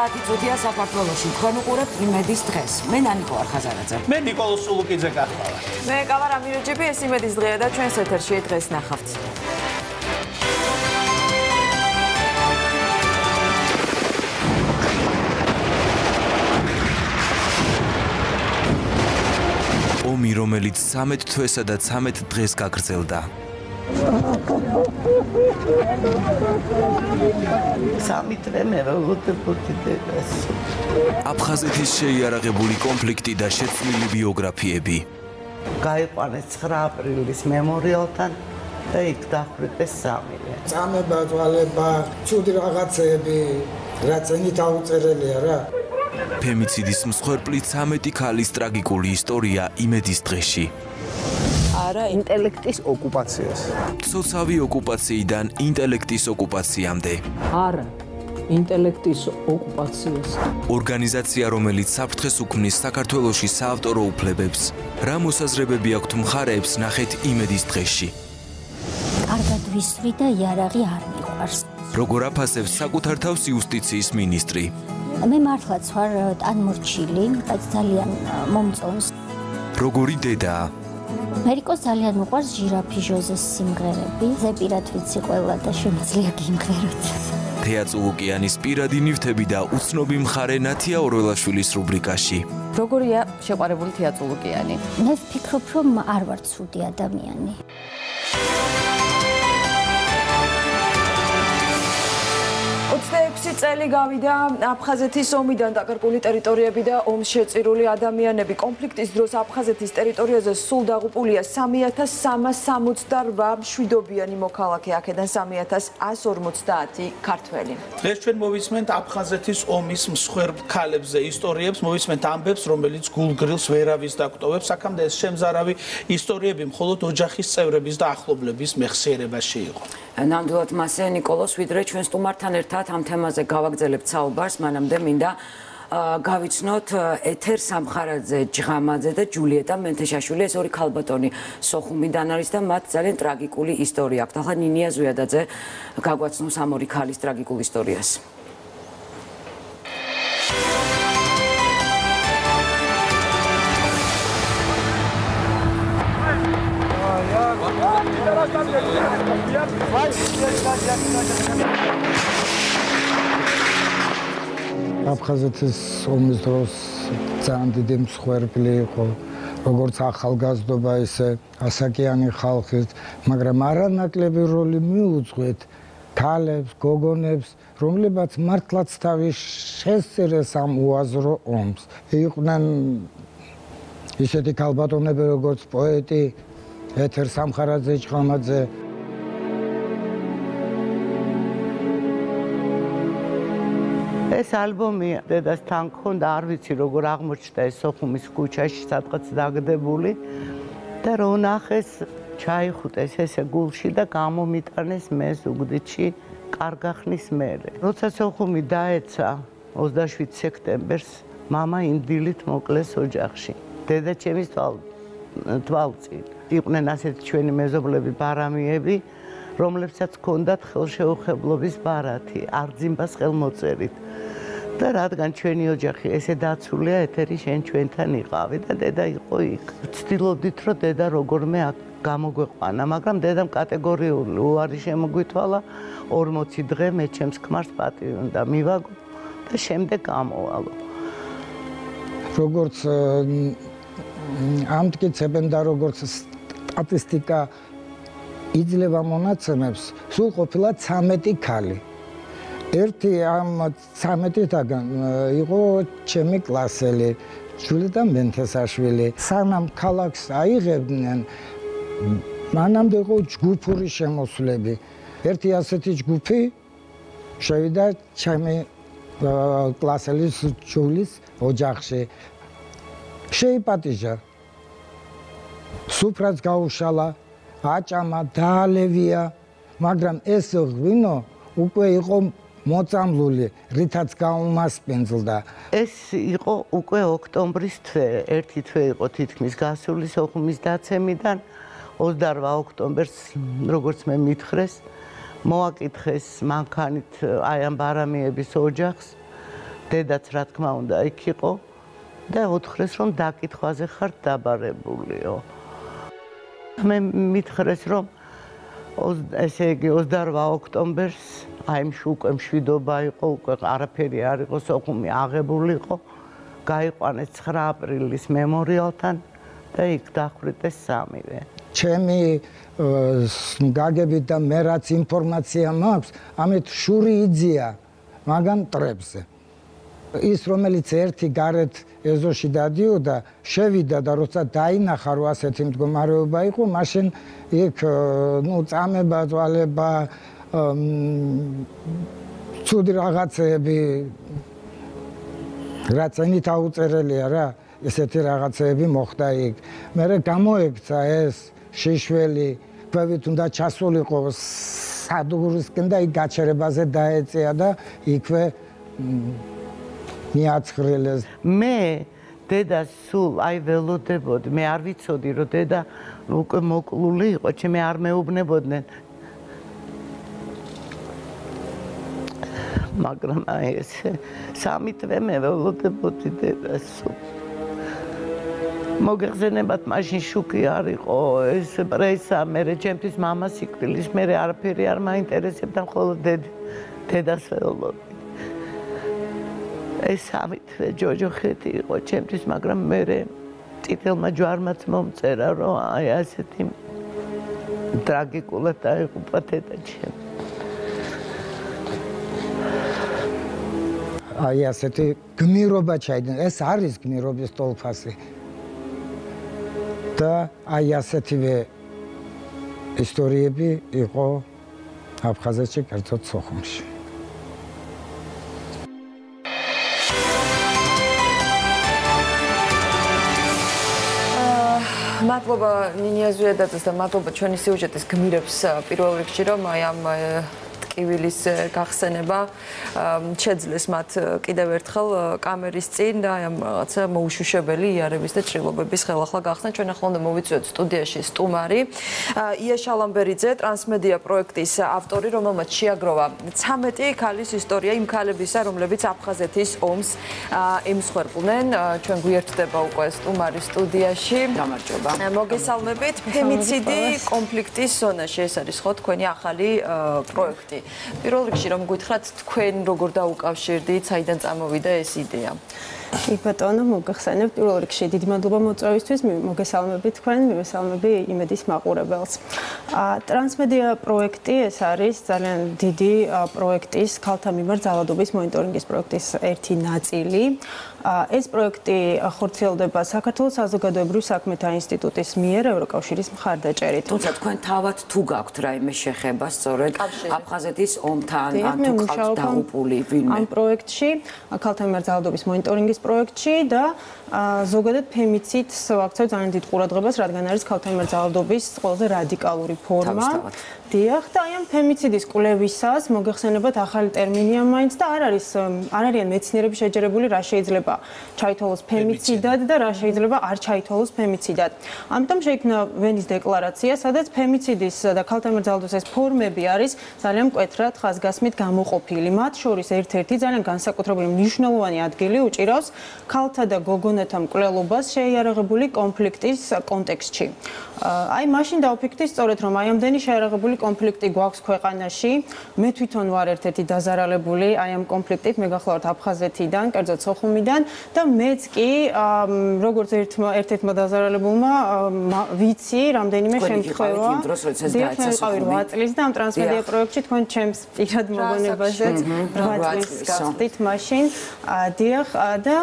საათი წუთია საქართველოში. თქვენ უყურებთ იმედის დღეს. მე ნანიკო არხაზარაძე. მე ნიკოლოზ სულუკიძე გახლავართ. მე კავარ ამირეჯიბი, ეს იმედის დღეა და ჩვენს ეთერში დღეს ნახავთ. ომი, რომელიც 13 თვესა და 13 დღეს გაგრძელდა. აფხაზეთის შეიარაღებული კონფლიქტი და შეცვლილი ბიოგრაფიები. გაიყვანეს 9 აპრილის მემორიალთან და იქ დახვრიტეს 3-ე. წამება, ძვალება, ცუდი რაღაცები, რაც ენით აუწერელია რა. ფემიციდის მსხვერპლი 13 ქალის ტრაგიკული ისტორია იმედის დღეში. არა ინტელექტის ოკუპაციას. ცოცავი ოკუპაციიდან ინტელექტის ოკუპაციამდე. არა ინტელექტის ოკუპაციას. ორგანიზაცია, რომელიც საფრთხეს უქმნის საქართველოში საავტორო უფლებებს, რა მოსაზრებები აქვთ მხარეებს, ნახეთ იმედის დღეში. კარგად ვისვრი და იარაღი არ მიყვარს. როგორ აფასებს საკუთარ თავს იუსტიციის მინისტრი. მე მართლაც ვარ ტანმორჩილი, რაც ძალიან მომწონს. როგორი დედაა. მერიკოს ძალიან მიყვარს ჟირაფი ჟოზეს სიმღერები. ზეპირად ვიცი ყველა და შემიძლია გიმღეროთ. თეა წულუკიანის პირადი ნივთები და უცნობი მხარე ნათია ორველაშვილის რუბრიკაში. როგორია შეყვარებული თეა წულუკიანი? მე ვფიქრობ, რომ არ ვარ ცუდი ადამიანი. 26 წელი გავიდა აფხაზეთის ომიდან დაკარგული ტერიტორიები და ომს შეწირული ადამიანები. კონფლიქტის დროს აფხაზეთის ტერიტორიაზე სულ დაღუპულია 3368 მშვიდობიანი მოქალაქე, აქედან 3150 ქართველი. დღეს ჩვენ მოვისმენთ აფხაზეთის ომის მსხვერპლ ქალებზე ისტორიებს, მოვისმენთ ამბებს, რომელიც გულგრილს ვერავის დაგვტოვებს. აქამდე ეს შემზარავი ისტორიები მხოლოდ ოჯახის წევრების და ახლობლების მეხსიერებაში იყო. ნამდვილად მასე ნიკოლოს, ვიდრე ჩვენ სტუმართან ერთად ამ თემაზე გავაგრძელებთ საუბარს, მანამდე მინდა გავიცნოთ ეთერ სამხარაძე ჯღამაძე და ჯულიეტა მენთეშაშვილი, ეს ორი ქალბატონი სოხუმიდან არის და მათ ძალიან ტრაგიკული ისტორია აქვთ. ახლა ნინია ზვიადაძე გაგვაცნობს ამ ორი ქალის ტრაგიკულ ისტორიას. აფხაზეთის ომის დროს ძალიან დიდი მსხვერპლი იყო, როგორც ახალგაზრდობა, ისე ასაკიანი ხალხით, მაგრამ არანაკლები როლი მიუძღვეთ ქალებს, გოგონებს, რომლებაც მართლაც თავის შესწირეს ამ უაზრო ომს. იყვნენ ისეთი ქალბატონები, როგორც პოეტი ეთერ სამხარაძე ჯღამაძე. ეს ალბომი დედასთან მქონდა, არ ვიცი როგორ აღმოჩნდა ეს სოხუმის ქუჩაში, სადღაც დაგდებული და რო ნახეს, ჩაიხუტეს ესე გულში და გამომიტანეს მე ზუგდიდში კარგახნის მერე. როცა სოხუმი დაეცა 27 სექტემბერს, მამა ინდილით მოკლეს ოჯახში. დედა ჩემის თვალწინ. იყვნენ ასეთი ჩვენი მეზობლები, ბარამიები, რომლებსაც ჰქონდათ ხელშეუხებლობის ბარათი, არძიმბას ხელმოწერით. და რადგან ჩვენი ოჯახი ესე დაცულია, ეთერი შენ ჩვენთან იყავი და დედა იყო იქ. ვცდილობდით, რომ დედა როგორმე გამოგვეყვანა, მაგრამ დედამ კატეგორიული უარი შემოგვითვალა, 40 დღე მე ჩემს ქმარს პატივი უნდა მივაგო და შემდეგ გამოვალო. როგორც ამტკიცებენ და როგორც სტატისტიკა იძლევა მონაცემებს, სულ ყოფილა 13 ქალი. ერთი ამ 13-დან იყო ჩემი კლასელი, ჯულიეტა მენთესაშვილი. სანამ ქალაქს აიღებდნენ, მანამდე იყო ჯგუფური შემოსვლები. ერთი ასეთი ჯგუფი შევიდა ჩემი კლასელის ჯულის ოჯახში. შეიპატიჟა. სუფრაც გაუშალა, აჭამა, დაალევია, მაგრამ ეს ღვინო უკვე იყო მოწამლული, რითაც გაუმასპინძლდა. ეს იყო უკვე ოქტომბრის თვე, ერთი თვე იყო თითქმის გასული სოხუმის დაცემიდან, 28 ოქტომბერს, როგორც მე მითხრეს, მოაკითხეს მანქანით აი ამ ბარამიების ოჯახს დედაც რა თქმა უნდა იქ იყო და უთხრეს რომ დაკითხვაზე ხარ დაბარებულიო. მე მითხრეს რომ ესე იგი 28 ოქტომბერს აი უკვე მშვიდობა იყო, უკვე არაფერი არ იყო, სოხუმი აღებული იყო. გაიყვანეს 9 აპრილის მემორიალთან და იქ დახვრიტეს სამივე. ჩემი გაგებით და მე რაც ინფორმაცია მაქვს, ამით შური იძია მაგან ტრებზე. ის რომელიც ერთი გარეთ ეზოში დადიოდა, შევიდა და როცა დაინახა რომ ასეთი მდგომარეობა იყო, მაშინ იქ წამება, ძვალება, ცუდი რაღაცები რაც ენით აუწერელია რა, ესეთი რაღაცები მოხდა იქ. მერე გამოექცა ეს შიშველი, ქვევით უნდა ჩასულიყო სადურისკენ და იქ გაჩერებაზე დაეწია და იქვე მიაცხრელეს. მე დედას სულ აი ველოდებოდი, მე არ ვიცოდი რომ დედა უკვე მოკლული იყო, ჩემი არ მეუბნებოდნენ. მაგრამ აი ეს სამი თვე მე ველოდებოდი დედას სულ. მოგეხსენებათ მაშინ შუქი არ იყო, ეს პრესა, მე ჩემთვის მამა სიკვდილის, მე არაფერი არ მაინტერესებდა, მხოლოდ დედას ველოდი. ეს სამი თვე ჯოჯოხეთი იყო ჩემთვის, მაგრამ მე წითელმა ჯვარმაც მომწერა, რომ აი ასეთი ტრაგიკულად დაიღუპა დედა ჩემი. აი ასეთი გმირობა ჩაიდნენ, ეს არის გმირობის ტოლფასი. და აი ასეთივე ისტორიები იყო აფხაზეთში, კერძოდ სოხუმში. მადლობა ნინია ზვიადაძეს და მადლობა ჩვენი სიუჟეტის გმირებს პირველ რიგში, რომ აი ამ ტკივილის გახსენება შეძლეს მათ კიდევ ერთხელ კამერის წინ და აი ამ რაღაცა მოუშუშებელი იარების და ჭრილობების ხელახლა გახსნათ. ჩვენ ახლა უნდა მოვიწვიოთ სტუდიაში სტუმარი ია შალამბერიძე, ტრანსმედია პროექტის ავტორი, რომელმაც შეაგროვა 13 ქალის ისტორია, იმ ქალებისა, რომლებიც აფხაზეთის ომს ემსხვერპლნენ. ჩვენ გვიერთდება უკვე სტუმარი სტუდიაში. გამარჯობა. მოგესალმებით. ფემიციდი კონფლიქტის ზონაში, ეს არის ხო თქვენი ახალი პროექტი. პირველ რიგში რომ გითხრათ, თქვენ როგორ დაუკავშირდით, საიდან წამოვიდა ეს იდეა? კი ბატონო, მოგეხსენებთ პირველ რიგში დიდი მადლობა მოწვევისთვის, მოგესალმებით თქვენ, მივესალმები იმედის მაყურებელს. ტრანსმედია პროექტი ეს არის ძალიან დიდი პროექტის ქალთა მიმართ ძალადობის მონიტორინგის პროექტის ერთი ნაწილი. ეს პროექტი ხორციელდება საქართველოს საზოგადოებრივ საქმეთა ინსტიტუტის მიერ ევროკავშირის მხარდაჭერით. თუმცა თქვენ თავად თუ გაქვთ რაიმე შეხება სწორედ აფხაზეთის ომთან, ან თუ ყავთ დაღუპული ვინმე? ამ პროექტში, ქალთა მიმართ ძალადობის მონიტორინგის პროექტში და ზოგადად ფემიციდს ვაქცევთ ძალიან დიდ ყურადღებას, რადგან არის ქალთა მიმართ ძალადობის ყველაზე რადიკალური ფორმა. დიახ, და აი ამ ფემიციდის კვლევისას მოგეხსენებათ ახალი ტერმინია მაინც და არ არიან მეცნიერები შეჯერებული რა შეიძლება ჩაითვალოს ფემიციდად და რა შეიძლება არ ჩაითვალოს ფემიციდად. ამიტომ შეიქმნა ვენის დეკლარაცია, სადაც ფემიციდის და ქალთა მიმართ ძალადობის ეს ფორმები არის ძალიან მკვეთრად ხაზგასმით გამოყოფილი. მათ შორის ერთ-ერთი ძალიან განსაკუთრებული მნიშვნელოვანი ადგილი უჭირავს ქალთა და გოგონათა მკვლელობას შეიარაღებული კონფლიქტის კონტექსტში. აი მაშინ დავფიქრდი სწორედ რომ აი ამდენი შეიარაღებული კონფლიქტი გვაქვს ქვეყანაში. მე თვითონ ვარ ერთ-ერთი დაზარალებული აი ამ კონფლიქტით, მე გახლავართ აფხაზეთიდან, კერძოდ სოხუმიდან და მეც კი როგორც ერთ-ერთმა დაზარალებულმა ვიცი რამდენიმე შემთხვევა. ვიყავი 8 წლის და ამ ტრანსმედია პროექტში თქვენ ჩემს პირად მოგონებაზეც 8 წლის გახდით მაშინ. დიახ, და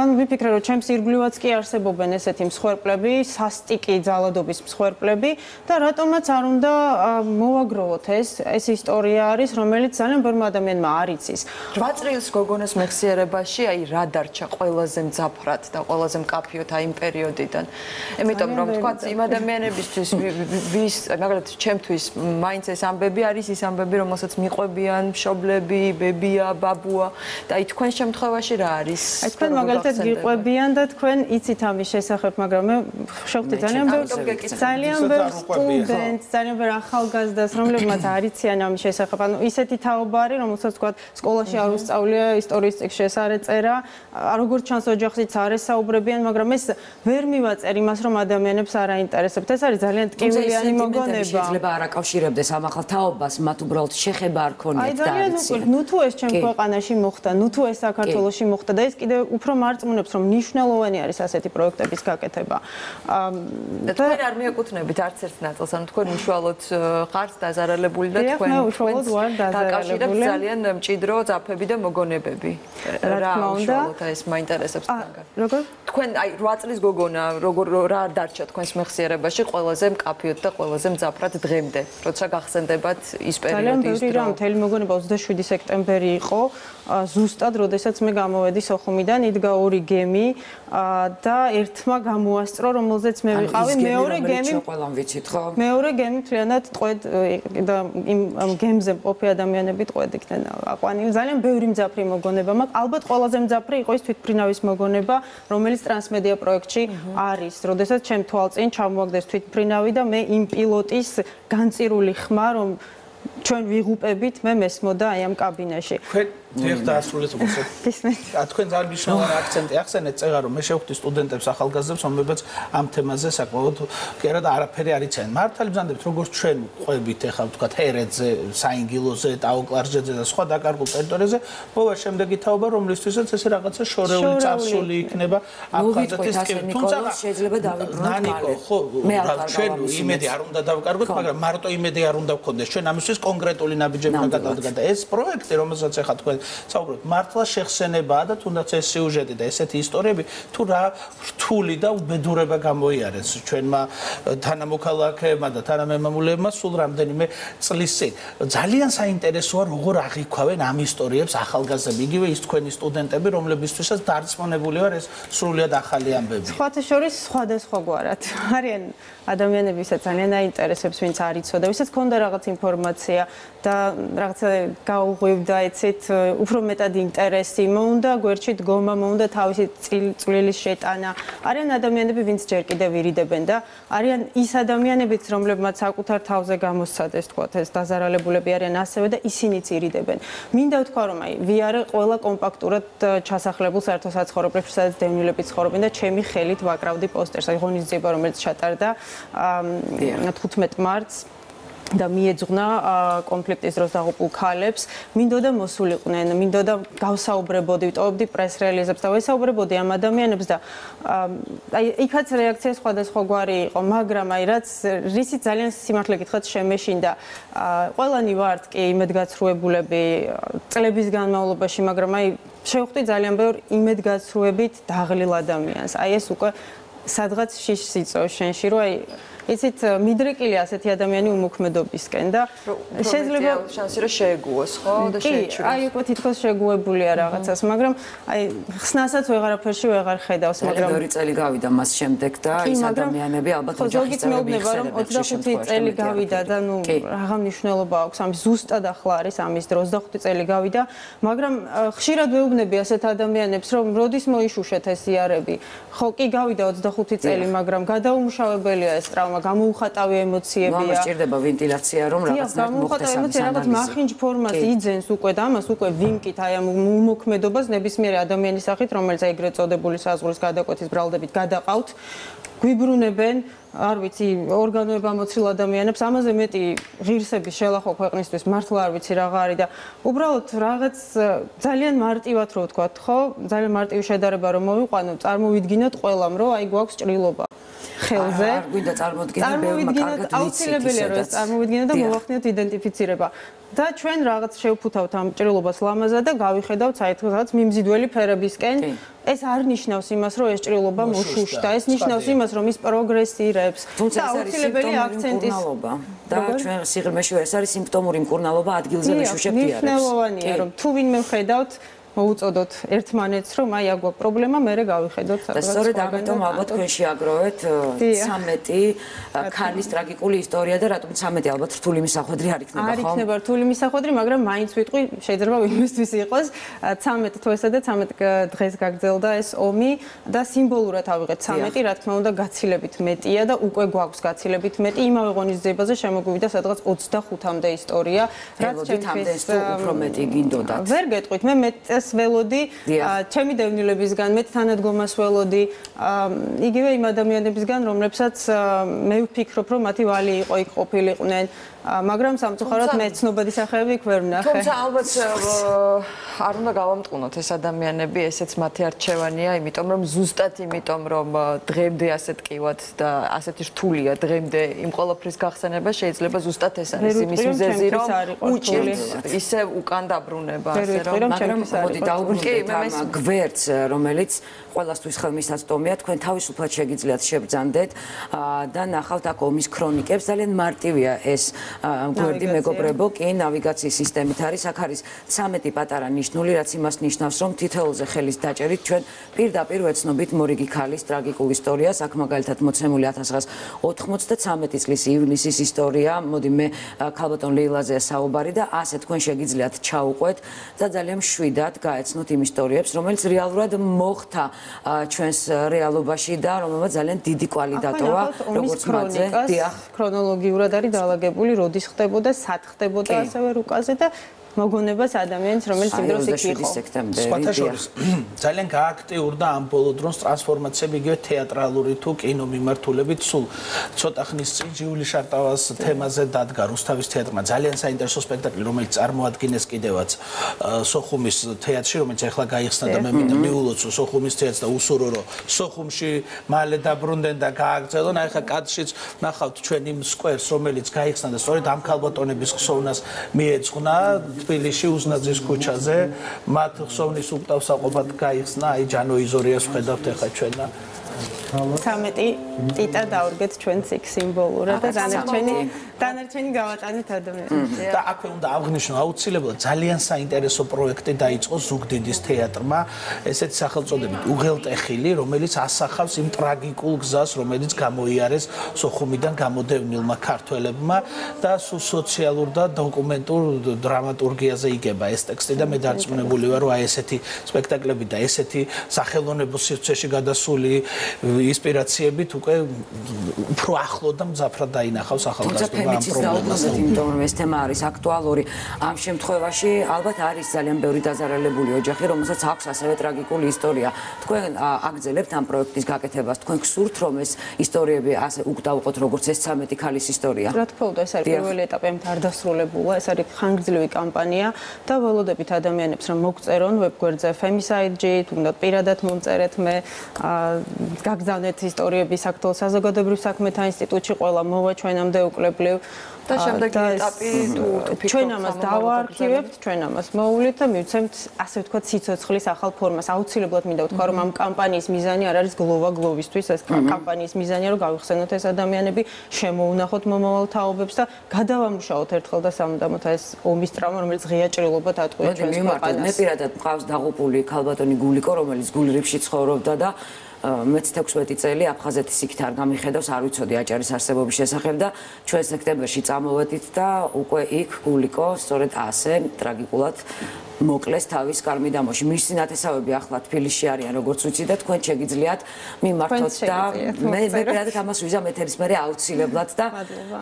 ნუ ვიფიქრე რომ ჩემს ირგვლივაც კი არსებობენ ესეთი მსხვერპლები, სასტიკი ძალადობის მსხვერპლები და რატომაც არ უნდა მოვაგროვოთ ეს ისტორია არის, რომელიც ძალიან ბევრმა ადამიანმა არ იცის. 8 წლის გოგონას მეხსიერებაში აი რა დარჩა ყველაზე მძაფრად და ყველაზე მკაფიოდ აი იმ პერიოდიდან. Იმიტომ რომ თქვა იმ ადამიანებისთვის ვის მაგალითად ჩემთვის მაინც ეს ამბები არის ის ამბები რომელსაც მიყვებიან მშობლები, ბებია, ბაბუა და აი თქვენ შემთხვევაში რა არის? აი თქვენ მაგალითად გიყვებიან და თქვენ იცით ამის შესახებ, მაგრამ მე შევხვდი ძალიან ბევრ სტუდენტს, ძალიან ბევრ ახალგაზრდას, რომლებმაც არ იციან ამის შესახებ. ანუ ისეთი თაობა არის, რომელსაც თქვა სკოლაში არ უსწავლია, ისტორიის წიგნში ეს არ ეწერა, როგორც ჩანს ოჯახშიც არ ესაუბრებიან, მაგრამ ეს ვერ მივაწერ იმას, რომ ადამიანებს არ აინტერესებთ. ეს არის ძალიან ტკივილიანი მოგონება. შეიძლება არ აკავშირებდეს ამ ახალ თაობას, მათ უბრალოდ შეხება არ ქონიათ და ძალიან უკვე, ნუ თუ ეს ჩემ ქვეყანაში მოხდა, ნუ თუ ეს საქართველოში მოხდა და ეს კიდევ უფრო მარწმუნებს, რომ მნიშვნელოვანი არის ასეთი პროექტების გაკეთება. და თქვენ არ მიეკუთვნებით არც ერთ ნაწილს, ანუ თქვენ უშუალოდ ხართ დაზარალებული და თქვენ უშუალოდ ვარ დაზარალებული. ძალიან მჭიდრო ძაფები და მოგონებები. რა უშუალოდ ეს მაინტერესებს თქვენგან. როგორ? თქვენ აი 8 წლის გოგონა, როგორ რა დარჩა თქვენს მეხსიერებაში ყველაზე მკაფიოდ და ყველაზე მძაფრად დღემდე, როცა გახსენდებათ ის პერიოდი ის დრო. მთელი მოგონება 27 სექტემბერი იყო, ზუსტად, როდესაც მე გამოვედი სოხუმიდან, იდგა ორი გემი და ერთმა გამოასწრო, რომელზეც მე ვიყავი, მეორე გემი ყველამ ვიცით ხო? მეორე გემი მთლიანად ტყვედ და იმ გემზე მყოფი ადამიანები ტყვედ იქნენ აყვანილი. ძალიან ბევრი მძაფრი მოგონება მაქვს. ალბათ ყველაზე მძაფრი იყო ის თვითმფრინავის მოგონება, რომელიც ტრანსმედია პროექტში არის. როდესაც ჩემ თვალწინ ჩამოაგდეს თვითმფრინავი და მე იმ პილოტის განწირული ხმა, რომ ჩვენ ვიღუპებით, მე მესმოდა აი ამ კაბინაში. დიახ, დაასრულეთ უბრალოდ. თქვენ ძალიან მნიშვნელოვანი აქცენტი ახსენეთ წეგა რომ მე შევხვდი სტუდენტებს ახალგაზრდებს, რომლებიც ამ თემაზე საკმაოდ კი არა და არაფერი არ იციან. მართალი ბრძანდებთ, როგორც ჩვენ ყვებით ახლა ვთქვათ ჰერეთზე, საინგილოზე, ტაოკლარჯეზე და სხვა დაკარგულ ტერიტორიაზე, მოვა შემდეგი თაობა, რომლისთვისაც ესე რაღაცა შორეული წარსული იქნება აფხაზეთის ტკივილი. თუმცა შეიძლება დავიბრუნოთ ნანიკო, ხო, ჩვენ იმედი არ უნდა დავკარგოთ, მაგრამ მარტო იმედი არ უნდა გქონდეს. ჩვენ ამისთვის კონკრეტული ნაბიჯები უნდა გადავდგეთ და ეს პროექტი, რომელსაც ახლა თქვენ საუბრობთ, მართლა შეხსენებაა და თუნდაც ეს სიუჟეტი და ესეთი ისტორიები თუ რა რთული და უბედურება გამოიარეს ჩვენმა თანამოქალაქეებმა და თანამემამულეებმა სულ რამდენიმე წლის წინ. ძალიან საინტერესოა როგორ აღიქვავენ ამ ისტორიებს ახალგაზრდები, იგივე ის თქვენი სტუდენტები, რომლებისთვისაც დარწმუნებული ვარ ეს სრულიად ახალი ამბები. სხვათა შორის სხვადასხვაგვარად არიან ადამიანები, ვისაც ძალიან აინტერესებს, ვინც არ იცოდა, ვისაც ქონდა რაღაც ინფორმაცია და რაღაცა გაუღვივდა, იცით, უფრო მეტად ინტერესი, მოუნდა გვერდში დგომა, მოუნდა თავისი წვლილის შეტანა. არიან ადამიანები, ვინც ჯერ კიდევ ირიდებენ და არიან ის ადამიანებიც, რომლებმაც საკუთარ თავზე გამოსცადეს, თქვათ, ეს დაზარალებულები არიან ასევე და ისინიც ირიდებენ. მინდა ვთქვა, რომ აი ვიარე ყველა კომპაქტურად ჩასახლებულ საერთო საცხოვრებელში, სადაც დევნილები ცხოვრობენ და ჩემი ხელით ვაკრავდი პოსტერს, აი ღონისძიება, რომელიც ჩატარდა 15 მარტს და მიეძღვნა კონფლიქტის დროს დაღუპულ ქალებს, მინდოდა მოსულიყვნენ, მინდოდა გავსაუბრებოდი, ვტოვებდი პრეს-რელიზებს და ვესაუბრებოდი ამ ადამიანებს და აი იქაც რეაქცია სხვადასხვაგვარი იყო, მაგრამ აი რაც რისი ძალიან სიმართლე გითხრათ შემეშინდა, ყველანი ვართ კი იმედგაცრუებულები წლების განმავლობაში, მაგრამ აი შევხვდი ძალიან ბევრ იმედგაცრუებით დაღლილ ადამიანს. აი ეს უკვე სადღაც შიშს იწვევს შენში, რომ აი იცით მიდრეკილი ასეთი ადამიანი უმოქმედობისკენ და შეიძლება შანსი რომ შეეგუოს, ხო? და შეეჩვენოს. აი უკვე თითქოს შეგუებულია რაღაცას, მაგრამ აი ხსნასაც ვეღარაფერში ვეღარ ხედავს, მაგრამ ორი წელი გავიდა მას შემდეგ და ის ადამიანები ალბათ ოჯახის წევრები ხსენებენ. 25 წელი გავიდა და ნუ რაღა მნიშვნელობა აქვს ამის, ზუსტად ახლა არის ამის დრო 25 წელი გავიდა, მაგრამ ხშირად ვეუბნები ასეთ ადამიანებს, რომ როდის მოიშუშეთ ეს იარები. ხო, კი გავიდა 25 წელი, მაგრამ გადაუმუშავებელია ეს ტრავმა. გამოუხატავი ემოციებია. მომას ჭირდება ვენტილაცია, რომ რაღაცნაირად მოხდეს ამის რაღაც მახინჯ ფორმას იძენს უკვე და ამას უკვე ვიმკით აი ამ უმოქმედობას ნებისმიერი ადამიანის სახით, რომელიც აი ეგრეთ წოდებული საზღვრის გადაკვეთის ბრალდებით გადაყავთ, გვიბრუნებენ, არ ვიცი, ორგანოებ ამოცილ ადამიანებს, ამაზე მეტი ღირსების შელახვა ქვეყნისთვის მართლა არ ვიცი რა არის და უბრალოდ რაღაც ძალიან მარტივად რო ვთქვათ, ხო? ძალიან მარტივი შედარება რომ მოვიყვანო, წარმოვიდგინოთ ყველამ, რომ აი გვაქვს ჭრილობა ხელზე. არ გვინდა წარმოდგენა ბევრმა კარგად ვიცით. აუცილებელია რომ წარმოვიდგინოთ და მოვახდინოთ იდენტიფიცირება. და ჩვენ რაღაც შევფუთავთ ამ ჭრილობას ლამაზად და გავიხედავთ საერთოდ რაღაც მიმზიდველი ფერებისკენ. ეს არ ნიშნავს იმას, რომ ეს ჭრილობა მოშუშდა. ეს ნიშნავს იმას, რომ ის პროგრესირებს. თუმცა აუცილებელია აქცენტის და ჩვენ სიღრმეში ეს არის სიმპტომური მკურნალობა ადგილზე ვიშუშებთ იარებს. მნიშვნელოვანია, რომ თუ ვინმე ვხედავთ მოუწოდოთ ერთმანეთს, რომ აი აქ გვაქვს პრობლემა, მერე გავიხედოთ და სწორედ ამიტომ ალბათ თქვენ შეაგროვეთ 13 ქალის ტრაგიკული ისტორია და რატომ 13 ალბათ რთული მისახვედრი არ იქნება, ხო? არ იქნება რთული მისახვედრი, მაგრამ მაინც ვიტყვი, შეიძლება ვინმესთვის იყოს 13 თვესა და 13 დღეს გაგრძელდა ეს ომი და სიმბოლურად ავიღეთ 13, რა თქმა უნდა, გაცილებით მეტია და უკვე გვაქვს გაცილებით მეტი. იმავე ღონისძიებაზე შემოგვივიდა სადღაც 25-მდე ისტორია, რაც ჩემთვის უფრო მეტი გინდოდათ. ვერ გეტყვით, მე მეტს ველოდი, ჩემი დევნილებისგან, მე თანადგომას ველოდი, იგივე იმ ადამიანებისგან, რომლებსაც მე ვფიქრობ, რომ მათი ვალი იყო იქ ყოფილიყვნენ, მაგრამ სამწუხაროდ მე ცნობადი სახეები იქ ვერ ვნახე. თუმცა ალბათ არ უნდა გავამტყუნოთ ეს ადამიანები, ესეც მათი არჩევანია, იმიტომ რომ ზუსტად იმიტომ რომ დღემდე ასე ტკივად და ასეთი რთულია დღემდე იმ ყველაფრის გახსენება შეიძლება ზუსტად ეს არის იმის მიზეზი რომ უჭირს ისე უკან დაბრუნება ასე რომ მაგრამ მოდი დაუბრუნდეთ ამ გვერდს რომელიც ყველასთვის ხელმისაწვდომია თქვენ თავისუფლად შეგიძლიათ შებრძანდეთ და ნახავთ აქ ომის ქრონიკებს ძალიან მარტივია ეს გვერდი მეგობრებო კი ნავიგაციის სისტემით არის აქ არის 13 პატარა ნიშნული რაც იმას ნიშნავს რომ თითოეულზე ხელის დაჭერით ჩვენ პირდაპირ ვეცნობით მორიგი ქალის ტრაგიკულ ისტორიას აქ მაგალითად მოცემული 1993 წლის ივნისის ისტორია მოდი მე ქალბატონ ლეილაზეა საუბარი და ასე თქვენ შეგიძლიათ ჩაუყვეთ და ძალიან მშვიდად გაეცნოთ იმ ისტორიებს რომელიც რეალურად მოხდა ჩვენს რეალობაში და რომელმაც ძალიან დიდი კვალი დატოვა როგორც მათზე დიახ ქრონოლოგიურად არის დაალაგებული როდის ხდებოდა სად ხდებოდა ასევე რუკაზე და მოგონებას ადამიანს რომელიც იმ დროს იქ იყო სხვათა შორის ძალიან გააქტიურდა ამ ბოლო დროს ტრანსფორმაციები იგივე თეატრალური თუ კინო მიმართულებით სულ ცოტა ხნის წინ ჯიული შარტავას თემაზე დადგა რუსთავის თეატრმა ძალიან საინტერესო სპექტაკლი რომელიც წარმოადგენს კიდევაც სოხუმის თეატრში რომელიც ახლა გაიხსნა და მე მინდა მიულოცო სოხუმის თეატრს და უსურო რომ სოხუმში მალე დაბრუნდნენ და გააგრძელონ აი ხა კადრშიც ნახავთ ჩვენ იმ სკვერს რომელიც გაიხსნა და სწორედ ამ ქალბატონების ხსოვნას მიეძღვნა თბილისში უზნაძის ქუჩაზე მათ ხსოვნის უკტავსაყოფად გაიხსნა აი ჯანო იზორიას ვხედავთ ახლა ჩვენ და 13 ტიტა დაურგეთ ჩვენც იქ სიმბოლურად და დანარჩენი გავატანეთ ადამიანებს და აქვე უნდა აღნიშნო აუცილებლად ძალიან საინტერესო პროექტი დაიწყო ზუგდიდის თეატრმა ესეთი სახელწოდებით უღელტეხილი რომელიც ასახავს იმ ტრაგიკულ გზას რომელიც გამოიარეს სოხუმიდან გამოდევნილმა ქართველებმა და სოციალურ და დოკუმენტურ დრამატურგიაზე იგება ეს ტექსტი და მე დარწმუნებული ვარ რომ აი ესეთი სპექტაკლები და ესეთი სახელოვნებო სივრცეში გადასული ინსპირაციებით უკვე უფრო ახლო და მძაფრად დაინახავს ახალგაზრდობა ამ პრობლემას. იმიტომ რომ ეს თემა არის აქტუალური. ამ შემთხვევაში ალბათ არის ძალიან ბევრი დაზარალებული ოჯახი, რომელსაც აქვს ასევე ტრაგიკული ისტორია. თქვენ აგრძელებთ ამ პროექტის გაკეთებას. თქვენ გსურთ რომ ეს ისტორიები ასე უკდავყოთ როგორც ეს 13 ქალის ისტორია. რა თქმა უნდა, ეს არის პირველი ეტაპი, ამით არ დასრულებულა. ეს არის ხანგრძლივი კამპანია და ველოდებით ადამიანებს რომ მოგწერონ ვებგვერდზე femicide-ში, თუნდაც პირადად მომწერეთ მე გაგზავნეთ ისტორიები საქართველოს საზოგადოებრივ საქმეთა ინსტიტუტში ყველა მოვა ჩვენამდე უკლებლივ და შემდეგი ეტაპი თუ ჩვენ ამას დავაარქივებთ, ჩვენ ამას მოვავლით და მივცემთ ასე ვთქვათ სიცოცხლის ახალ ფორმას. აუცილებლად მინდა ვთქვა რომ ამ კამპანიის მიზანი არ არის გლოვის, ეს კამპანიის მიზანია რომ გავიხსენოთ ეს ადამიანები, შემოუნახოთ მომავალ თაობებს და გადავამუშაოთ ერთხელ და სამუდამოდ ეს ომის ტრავმა რომელიც ღია ჭრილობად ატყვია ჩვენს ქვეყანას. მე პირადად მყავს დაღუპული ქალბატონი გულიკო რომელიც გულრიფში ცხოვრობდა და მეც 16 წელი აფხაზეთის იქით არ გამიხედავს, არ ვიცოდი აჭარის არსებობის შესახებ და ჩვენ სექტემბერში წამოვედით და უკვე იქ გულიკო სწორედ ასე ტრაგიკულად მოკლეს თავის კარმიდამოში. მისი ნათესავები ახლა თბილისში არიან, როგორც ვიცი და თქვენ შეგიძლიათ მიმართოთ და მე პირადად ამას ვიზამ ეთერის მერე აუცილებლად და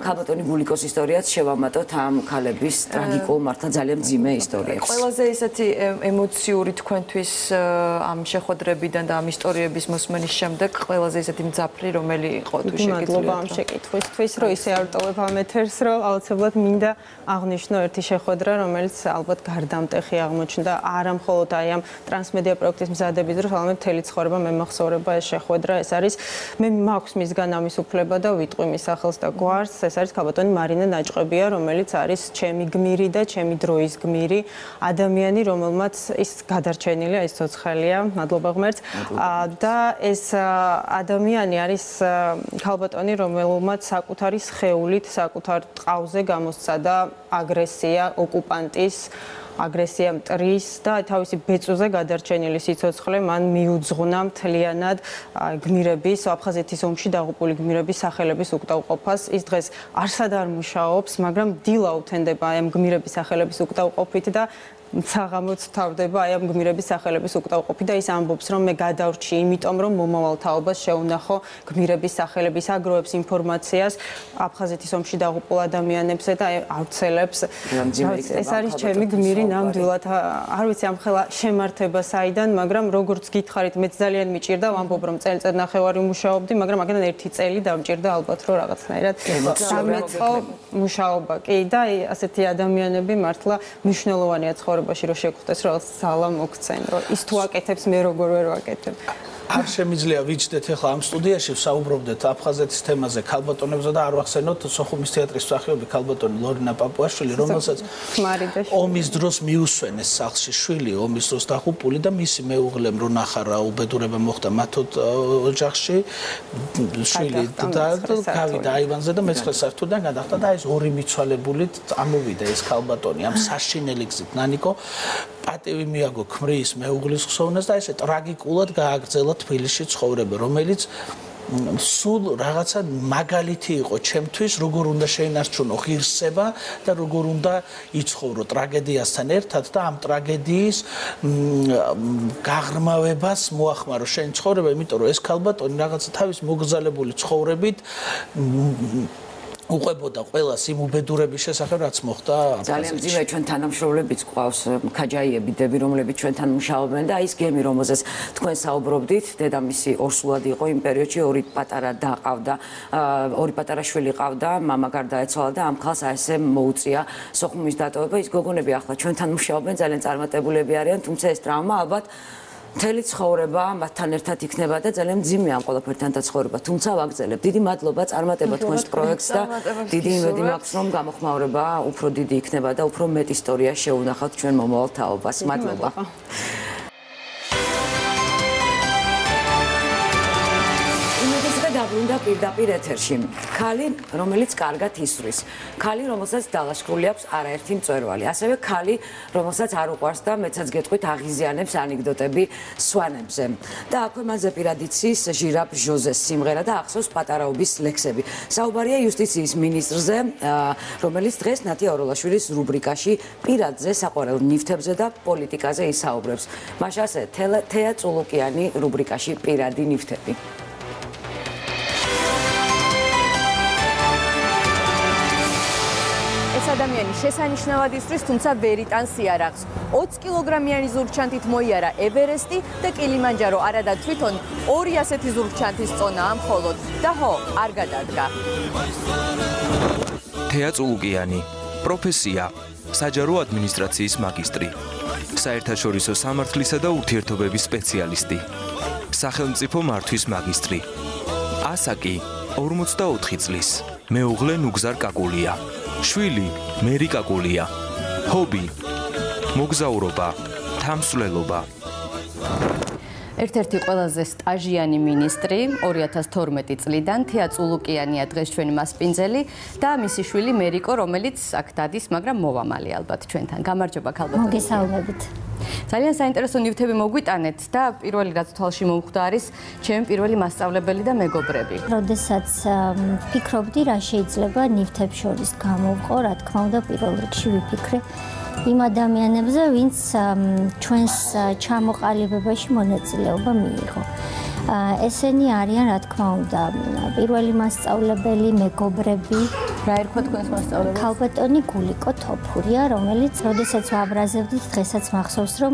ქალბატონი გულიკოს ისტორიაც შევამატოთ ამ ქალების ტრაგიკულ მართლა ძალიან მძიმე ისტორიებს. ყველაზე ისეთი ემოციური თქვენთვის ამ შეხვედრებიდან და ამ ისტორიების მოსმენის შემდეგ ყველაზე ისეთი მძაფრი რომელი იყო თუ შეგიძლიათ. მადლობა ამ შეკითხვისთვის, რომ ისე არ ვტოვებ ამ ეთერს, რომ აუცილებლად მინდა აღნიშნო ერთი შეხვედრა, რომელიც ალბათ გარდამტეხი აღმოჩნდა არა მხოლოდ აი ამ ტრანსმედია პროექტის მზადების დროს, არამედ მთელი ცხოვრება მე მახსოვრება ეს შეხვედრა. ეს არის მე მაქვს მისგან ამის უფლება და ვიტყვი მის სახელს და გვარს. ეს არის ქალბატონი მარინა ნაჭყებია, რომელიც არის ჩემი გმირი და ჩემი დროის გმირი, ადამიანი, რომელმაც ის გადარჩენილია, ის ცოცხალია, მადლობა ღმერთს. და ეს ადამიანი არის ქალბატონი, რომელმაც საკუთარი სხეულით, საკუთარ ტყავზე გამოსცადა აგრესია ოკუპანტის აგრესია მტრის და თავისი ბეწვზე გადარჩენილი სიცოცხლე მან მიუძღვნა მთლიანად გმირების, აფხაზეთის ომში დაღუპული გმირების სახელების უკდავყოფას. ის დღეს არსად არ მუშაობს, მაგრამ დილა უთენდება აი ამ გმირების სახელების უკდავყოფით და საღამოც თავდება აი ამ გმირების სახელების უკდავყოფით და ის ამბობს, რომ მე გადავრჩი, იმიტომ რომ მომავალ თაობას შეუნახო გმირების სახელების აგროვებს ინფორმაციას აფხაზეთის ომში დაღუპულ ადამიანებზე და ავრცელებს. ეს არის ჩემი გმირი ნამდვილად. არ ვიცი ამ ხელა შემართება საიდან, მაგრამ როგორც გითხარით, მეც ძალიან მიჭირდა, ვამბობ რომ წელიწად ნახევარი მუშაობდი, მაგრამ აქედან ერთი წელი დამჭირდა ალბათ რომ რაღაცნაირად სამეწყო მუშაობა. კი და ასეთი ადამიანები მართლა მნიშვნელოვანია ცხოვრებაში. რომ შეგხვდეს რაღაც ძალა მოგცენ რომ ის თუ აკეთებს მე როგორ ვერ ვაკეთებ. არ შემიძლია ვიჩდეთ ახლა ამ სტუდიაში ვსაუბრობდეთ აფხაზეთის თემაზე ქალბატონებზე და არ ვახსენოთ სოხუმის თეატრის მსახიობი ქალბატონი ლორინა პაპუაშვილი, რომელსაც ომის დროს მიუსვენეს სახლში შვილი, ომის დროს დაღუპული და მისი მეუღლემ რო ნახა რა უბედურება მოხდა მათ ოჯახში, შვილი და გავიდა აივანზე და მე-9 საათიდან გადახდა და ეს ორი მიცვალებული ამოვიდა ეს ქალბატონი ამ საშინელი გზით ნანიკო პატივი მიაგო ქმრის მეუღლის ხსოვნას და ესე ტრაგიკულად გააგრძელა თბილისში ცხოვრება, რომელიც სულ რაღაცა მაგალითი იყო ჩემთვის, როგორ უნდა შეინარჩუნო ღირსება და როგორ უნდა იცხოვრო ტრაგედიასთან ერთად და ამ ტრაგედიის გაღრმავებას მოახმარო შენი ცხოვრება, იმიტომ რომ ეს ქალბატონი რაღაცა თავის მოგზალებული ცხოვრებით უყვებოდა ყველას იმ უბედურების შესახებ, რაც მოხდა აფხაზეთში. ძალიან მძიმე ჩვენ თანამშრომლებიც ყავს ქაჯაიებიდები, რომლებიც ჩვენთან მუშაობენ და ის გემი, რომელზეც თქვენ საუბრობდით, დედამისი ორსულად იყო იმ პერიოდში, ორი პატარა და ყავდა, ორი პატარა შვილი ყავდა, მამა გარდაეცვალა და ამ ქალს ასე მოუწია სოხუმის დატოვება. ის გოგონები ახლა ჩვენთან მუშაობენ, ძალიან წარმატებულები არიან, თუმცა ეს ტრავმა ალბათ მთელი ცხოვრება მათთან ერთად იქნება და ძალიან მძიმეა ამ ყველაფერთან დაცხოვრება. თუმცა ვაგრძელებ. დიდი მადლობა წარმატება თქვენს პროექტს და დიდი იმედი მაქვს, რომ გამოხმაურება უფრო დიდი იქნება და უფრო მეტ ისტორია შეუნახავთ ჩვენ მომავალ თაობას. მადლობა. დაბრუნდა პირდაპირ ეთერში. ქალი, რომელიც კარგად ისვრის. ქალი, რომელსაც დალაშქრული აქვს არაერთი მწვერვალი. ასევე ქალი, რომელსაც არ უყვარს და მეცაც გეტყვით აღიზიანებს ანეკდოტები სვანებზე. და აქვე მანზე პირადიცის ჟირაფ ჟოზეს სიმღერა და ახსოვს პატარაობის ლექსები. საუბარია იუსტიციის მინისტრზე, რომელიც დღეს ნათია ოროლაშვილის რუბრიკაში პირადზე, საყვარელ ნივთებზე და პოლიტიკაზე ისაუბრებს. მაშასე თეა წულუკიანი რუბრიკაში პირადი ნივთები. ადამიანი შესანიშნავად ისვრის, თუმცა ვერ იტანს სიარაღს. 20 კილოგრამიანი ზურგჩანთით მოიარა ევერესტი და კილიმანჯარო არადა თვითონ 2 ასეთი ზურგჩანთის წონა მხოლოდ და არ გადადგა. თეა წულუკიანი, პროფესია, საჯარო ადმინისტრაციის მაგისტრი, საერთაშორისო სამართლისა და ურთიერთობების სპეციალისტი, სახელმწიფო მართვის მაგისტრი. ასაკი 44 წლის, მეუღლე ნუგზარ კაკულია. შვილი მერი კაკულია. ჰობი მოგზაურობა, თამსვლელობა. ერთ-ერთი ყველაზე სტაჟიანი მინისტრი 2012 წლიდან თეა წულუკიანია დღეს ჩვენი მასპინძელი და მისი შვილი მერიკო, რომელიც აქ დადის, მაგრამ მოვამალი ალბათ ჩვენთან. გამარჯობა ქალბატონო. მოგესალმებით. ძალიან საინტერესო ნივთები მოგვიტანეთ და პირველი რაც თვალში მომხვდა არის ჩემი პირველი მასწავლებელი და მეგობრები. როდესაც ფიქრობდი რა შეიძლება ნივთებს შორის გამოვყო, რა თქმა უნდა პირველ რიგში ვიფიქრე იმ ადამიანებზე, ვინც ჩვენს ჩამოყალიბებაში მონაწილეობა მიიღო. ესენი არიან, რა თქმა უნდა, პირველი მასწავლებელი, მეგობრები. რა ერქვა თქვენს მასწავლებელს? ქალბატონი გულიკო თოფურია, რომელიც როდესაც ვაბრაზებდით, დღესაც მახსოვს, რომ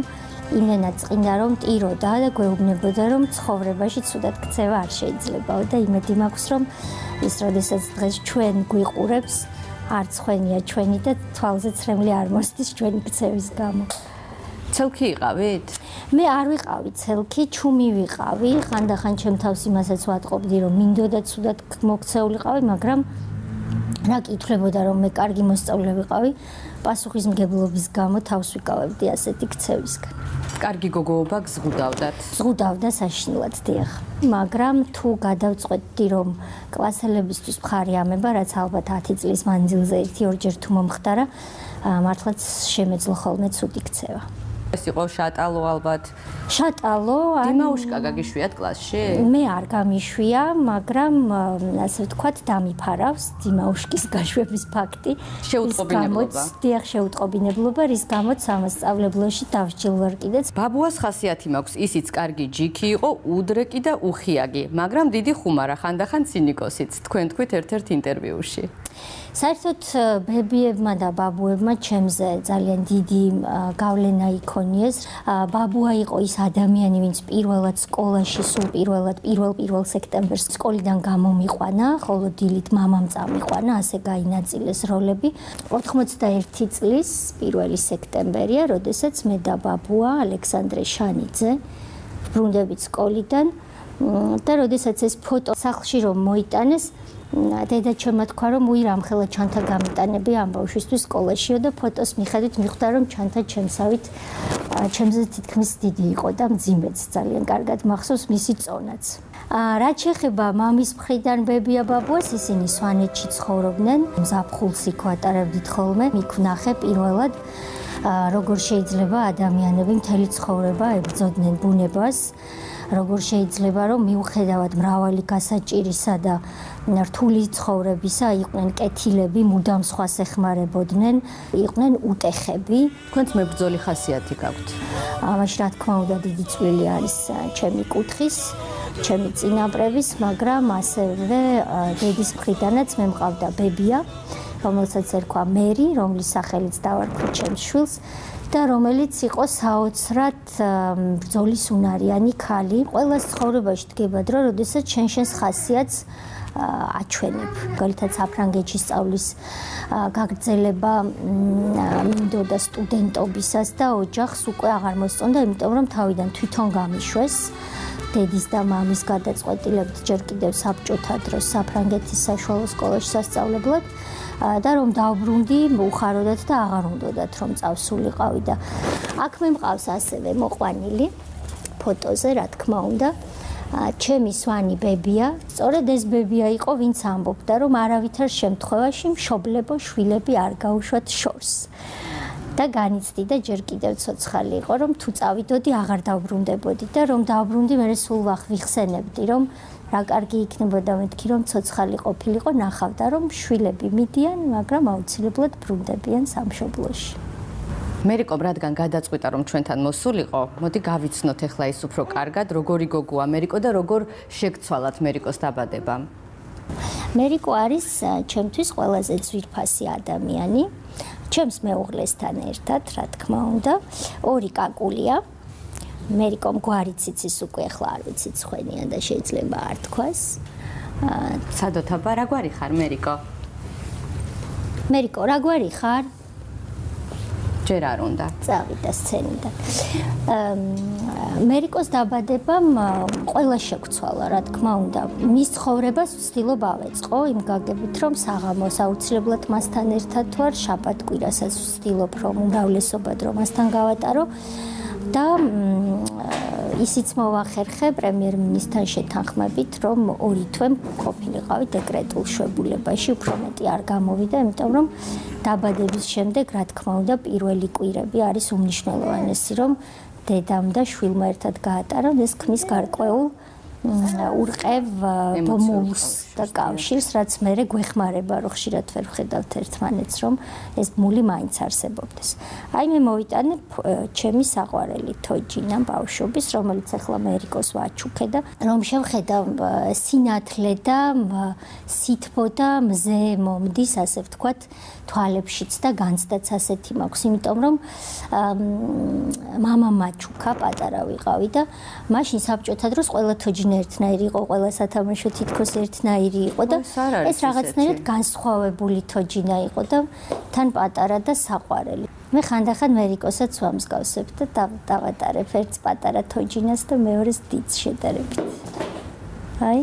იმენა წინდა რომ ტიროდა და გვეუბნებოდა, რომ ცხოვრებაში ცუდად ქცევა არ შეიძლებაო და იმედი მაქვს, რომ ის როდესაც დღეს ჩვენ გვიყურებს, არ ცხენია ჩვენი და თვალზე ცრემლი არ მოსდის ჩვენი ქცევის გამო. ცელქი იყავით? მე არ ვიყავი ცელქი, ჩუმი ვიყავი. ხანდახან ჩემ თავს იმასაც ვატყობდი, რომ მინდოდა ცუდად მოქცეულიყავი, მაგრამ რა კითხლებოდა რომ მე კარგი მოსწავლე ვიყავი, პასუხისმგებლობის გამო თავს ვიკავებდი ასეთი ქცევისგან. კარგი გოგოობა გზღუდავდათ. ზღუდავდა საშინლად, დიახ. მაგრამ თუ გადავწყვეტდი რომ კლასელებისთვის მხარი ამება, რაც ალბათ 10 წლის მანძილზე 1-2 თუ მომხდარა, მართლაც შემეძლო ხოლმე ცუდი ქცევა. ეს იყო შატალო ალბათ. შატალო, დიმაუშკა გაგიშვიათ კლასში? მე არ გამიშვია, მაგრამ ასე ვთქვათ, დამიფარავს დიმაუშკის გაშვების ფაქტი. შეუტყობინებლობა. დიახ, შეუტყობინებლობა, რის გამოც სამასწავლებლოში დავსჯილვარ კიდეც. ბაბუას ხასიათი მაქვს, ისიც კარგი ჯიქი იყო, უდრეკი და უხიაგი, მაგრამ დიდი ხუმარა, ხანდახან ცინიკოსიც. თქვენ თქვით ერთ-ერთ ინტერვიუში. საერთოდ ბებიებმა და ბაბუებმა ჩემზე ძალიან დიდი გავლენა იქონიეს. ბაბუა იყო ის ადამიანი, ვინც პირველად სკოლაში, სულ პირველ სექტემბერს სკოლიდან გამომიყვანა, ხოლო დილით მამამ წამიყვანა, ასე გაინაწილეს როლები. 81 წლის 1 სექტემბერია, როდესაც მე და ბაბუა ალექსანდრე შანიძე ბრუნდებით სკოლიდან და როდესაც ეს ფოტო სახლში რომ მოიტანეს, დედა ჩემმა თქვა რომ უირამხელა ჩანთა გამიტანები ამ ბავშვისთვის სკოლაშიო და ფოტოს მიხედვით მიხვდა რომ ჩანთა ჩემსავით ჩემზე თითქმის დიდი იყო და მძიმეც ძალიან კარგად მახსოვს მისი წონაც. რაც შეეხება მამის მხრიდან ბებია ბაბუას, ისინი სვანეთში ცხოვრობდნენ, ზაფხულს იქ ვატარებდით ხოლმე. იქ ვნახე პირველად როგორ შეიძლება ადამიანები მთელი ცხოვრება ებრძოდნენ ბუნებას. როგორ შეიძლება რომ მიუხედავად მრავალი გასაჭირისა და რთული ცხოვრებისა იყვნენ კეთილები, მუდამ სხვას ეხმარებოდნენ, იყვნენ უტეხები. თქვენც მებრძოლი ხასიათი გაქვთ. ამაში რა თქმა უნდა დიდი წვლილი არის ჩემი კუთხის, ჩემი წინაპრების, მაგრამ ასევე დედის მხრიდანაც მე მყავდა ბებია, რომელსაც ერქვა მერი, რომლის სახელიც დავარქვი ჩემს შვილს. და რომელიც იყო საოცრად ბრძოლის უნარიანი ქალი. ყველას ცხოვრებაში დგება დრო, როდესაც შენს ხასიათს აჩვენებ. მაგალითად საფრანგეთში სწავლის გაგრძელება მინდოდა სტუდენტობისას და ოჯახს უკვე აღარ მოსწონდა, იმიტომ რომ თავიდან თვითონ გამიშვეს. დედის და მამის გადაწყვეტილებით ჯერ კიდევ საბჭოთა დროს საფრანგეთის საშუალო სკოლაში სასწავლებლად. და რომ დავბრუნდი, უხაროდათ და აღარ უნდათ რომ წავსულიყავი და აქ მე მყავს ასევე მოყვანილი ფოტოზე, რა თქმა უნდა, ჩემი სვანი ბებია. სწორედ ეს ბებია იყო, ვინც ამბობდა, რომ არავითარ შემთხვევაში მშობლებო შვილები არ გაუშვათ შორს. და განიცდი და ჯერ კიდევ ცოცხალი იყო, რომ თუ წავიდოდი, აღარ დავბრუნდებოდი და რომ დავბრუნდი, მე სულ ვახსენებდი, რომ რა კარგი იქნებოდა მეთქი რომ ცოცხალი ყოფილიყო, ნახავდა რომ შვილები მიდიან, მაგრამ აუცილებლად ბრუნდებიან სამშობლოში. მერიკო, რადგან გადაწყვიტა რომ ჩვენთან მოსულიყო, მოდი გავიცნოთ ახლა ის უფრო კარგად, როგორი გოგოა მერიკო და როგორ შეგცვალათ მერიკოს დაბადება. მერიკო არის ჩემთვის ყველაზე ძვირფასი ადამიანი, ჩემს მეუღლესთან ერთად, რა თქმა უნდა, ორი კაკულია. მერიკომ გვარიც იცის უკვე ახლა არ ვიცი ცხენიან და შეიძლება არ თქვას. სადოთაბა რა გვარი ხარ მერიკო? მერიკო რა გვარი ხარ? ჯერ არ უნდა. წავიდა სცენიდან. მერიკოს დაბადებამ ყველა შეგვცვალა, რა თქმა უნდა. მის ცხოვრებას ვცდილობ ავეწყო იმ გაგებით, რომ საღამოს აუცილებლად მასთან ერთად ვარ, შაბათ-კვირასაც ვცდილობ რომ უმრავლესობა დრო მასთან გავატარო. და ისიც მოვახერხე პრემიერ-მინისტრთან შეთანხმებით, რომ ორი თვე ყოფილიყავი დეკრეტულ შვებულებაში, უფრო მეტი არ გამოვიდა, იმიტომ რომ დაბადების შემდეგ, რა თქმა უნდა, პირველი კვირები არის უმნიშვნელოვანესი, რომ დედამ და შვილმა ერთად გაატარონ ეს ქმნის გარკვეულ ურყევ ბომულს და კავშირს, რაც მერე გვეხმარება, რომ ხშირად ვერ ვხედავთ ერთმანეთს, რომ ეს ბმული მაინც არსებობდეს. აი მე მოვიტანე ჩემი საყვარელი თოჯინა ბავშვობის, რომელიც ახლა მერიკოს ვაჩუქე და რომ შევხედავ სინათლე და სითბო და მზე მომდის, ასე ვთქვათ, თვალებშიც და განცდაც ასეთი მაქვს, იმიტომ რომ მამა მაჩუქა, პატარა ვიყავი და მაშინ საბჭოთა დროს ყველა თოჯინა ერთნაირი იყო, ყველა სათამაშო თითქოს ერთნაირი იყო და ეს რაღაცნაირად განსხვავებული თოჯინა იყო და თან პატარა და საყვარელი. მე ხანდახან მერიკოსაც ვამსგავსებ და დავატარებ ერთს პატარა თოჯინას და მეორეს დიდს შედარებით. აი.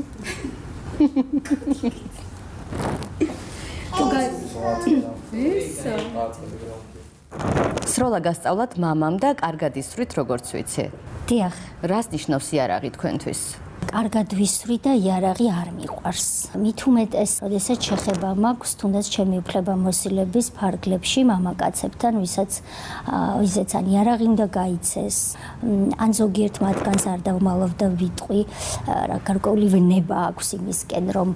სროლა გასწავლათ მამამ და კარგად ისვრით როგორც ვიცი. დიახ. რას ნიშნავს იარაღი თქვენთვის? კარგად ვისვრი და იარაღი არ მიყვარს. მით უმეტეს, როდესაც შეხება მაქვს თუნდაც ჩემი უფლებამოსილების ფარგლებში მამაკაცებთან, ვისაც ან იარაღი უნდა გაიცეს, ან ზოგიერთ მათგანს არ დავმალავ და ვიტყვი, რა გარკვეული ვნება აქვს იმისკენ, რომ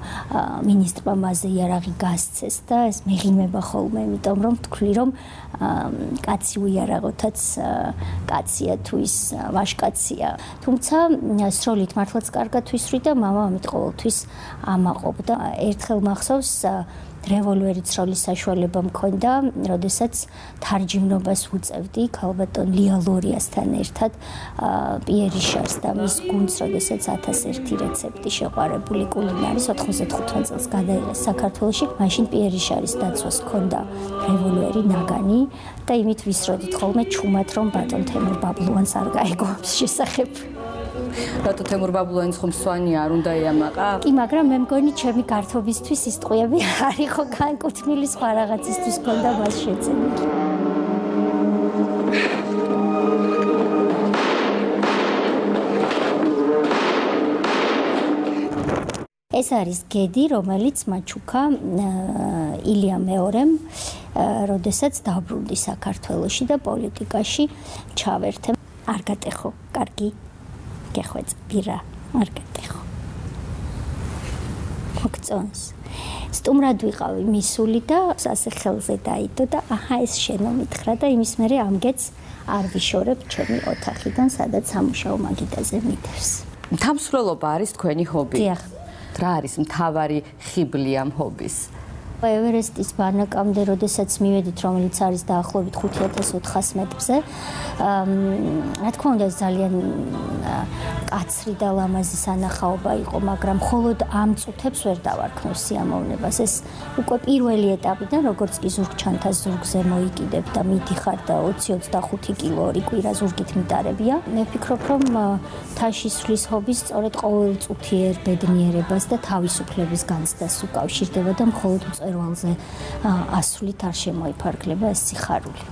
მინისტრმა მასზე იარაღი გასცეს და ეს მეღიმება ხოლმე, იმიტომ რომ თქვი, რომ კაცი უიარაღოთაც კაცია თუ ის ვაჟკაცია. თუმცა სროლით მართლაც კარგად ვისვრი და მამა ამით ყოველთვის ამაყობდა. ერთხელ მახსოვს რევოლვერი სროლის საშუალება მქონდა, როდესაც თარჯიმნობას უწევდი ქალბატონ ლიალორიასთან ერთად პიერიშარს და მის გუნდს, როდესაც 1001 რეცეპტი შეყვარებული კულინარის 95 წელს გადაიღეს საქართველოში. მაშინ პიერიშარის დაცვას ჰქონდა რევოლვერი ნაგანი და იმით ვისროდით ხოლმე ჩუმად, რომ ბატონ თემურ ბაბლუანს არ გაეგო ამის შესახებ. რატო თემურ ბაბლუანის ხომ სვანი არ უნდა ეამაყა? კი, მაგრამ მე მგონი ჩემი გართობისთვის ის ტყვიები არ იყო განკუთვნილი, სხვა რაღაცისთვის ჰქონდა მას შეძენილი. ეს არის გედი, რომელიც მაჩუკა ილია მეორემ, როდესაც დაბრუნდი საქართველოში და პოლიტიკაში ჩავერთე. არ გატეხო, კარგი. გეხვეწ ბირა არ გატეხო. მოგწონს. სტუმრად ვიყავი მისული და ასე ხელზე დაიდო და აჰა ეს შენო მითხრა და იმის მერე ამგეც არ ვიშორებ ჩემი ოთახიდან, სადაც სამუშაო მაგიდაზე მიდევს. თამსვლელობა არის თქვენი ჰობი? დიახ. რა არის მთავარი ხიბლი ამ ჰობის? ევერესტის ბანაკამდე, როდესაც მივედით, რომელიც არის დაახლოებით 5400 მეტრზე, რა თქმა უნდა, ძალიან კაცრი და ლამაზი სანახაობა იყო, მაგრამ მხოლოდ ამ წუთებს ვერ დავარქმევ სიამოვნებას. ეს უკვე პირველი ეტაპიდან, როგორც კი ზურგჩანთას ზურგზე მოიკიდებ და მიდიხარ და 20-25 კილო ორი კვირა ზურგით მიტარებია. მე ვფიქრობ, რომ თაშისვლის ჰობი სწორედ ყოველ წუთიერ ბედნიერებას და თავისუფლების განცდას უკავშირდება და მხოლოდ მწვერვალზე ასვლით არ შემოიფარგლება ეს სიხარული.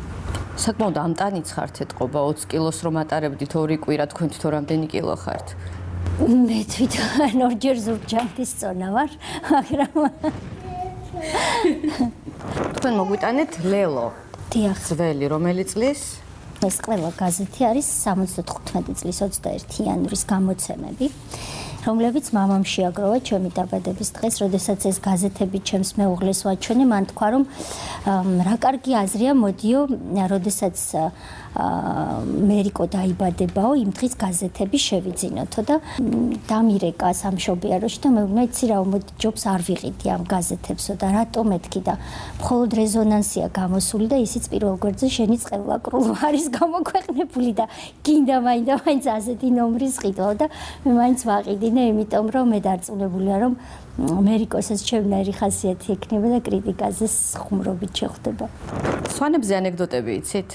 საკმაოდ ამტანიც ხართ ეთყობა 20 კილოს რომ ატარებდით ორი კვირა, თქვენ თვითონ რამდენი კილო ხართ? მე თვითონ ორჯერ ზურგჩანთის წონა ვარ, მაგრამ თქვენ მოგვიტანეთ ლელო. დიახ. ძველი რომელი წლის? ეს ყველა გაზეთი არის 75 წლის 21 იანვრის გამოცემები, რომლებიც მამამ შეაგროვა ჩემი დაბადების დღეს, როდესაც ეს გაზეთები ჩემს მეუღლეს ვაჩვენე, მან თქვა, რომ რა კარგი აზრია, მოდიო, როდესაც მერიკო დაიბადებაო, იმ დღის გაზეთები შევიძინოთო და დამირეკა სამშობიაროში და მე ვნა იცი რა, მოდი ჯობს არ ვიყიდი ამ გაზეთებსო და რატო მეთქი და მხოლოდ რეზონანსია გამოსული და ისიც პირველ გვერდზე შენი წყელაკრულ არის გამოქვეყნებული და გინდა მაინც ასეთი ნომრის ყიდვა და მე მაინც ვაყიდინე, იმიტომ რომ მე დარწმუნებულია რომ მერიკოსაც ჩემნაირი ხასიათი ექნება და კრიტიკაზე ხუმრობით შეხვდება. სვანებზე ანეკდოტები იცით?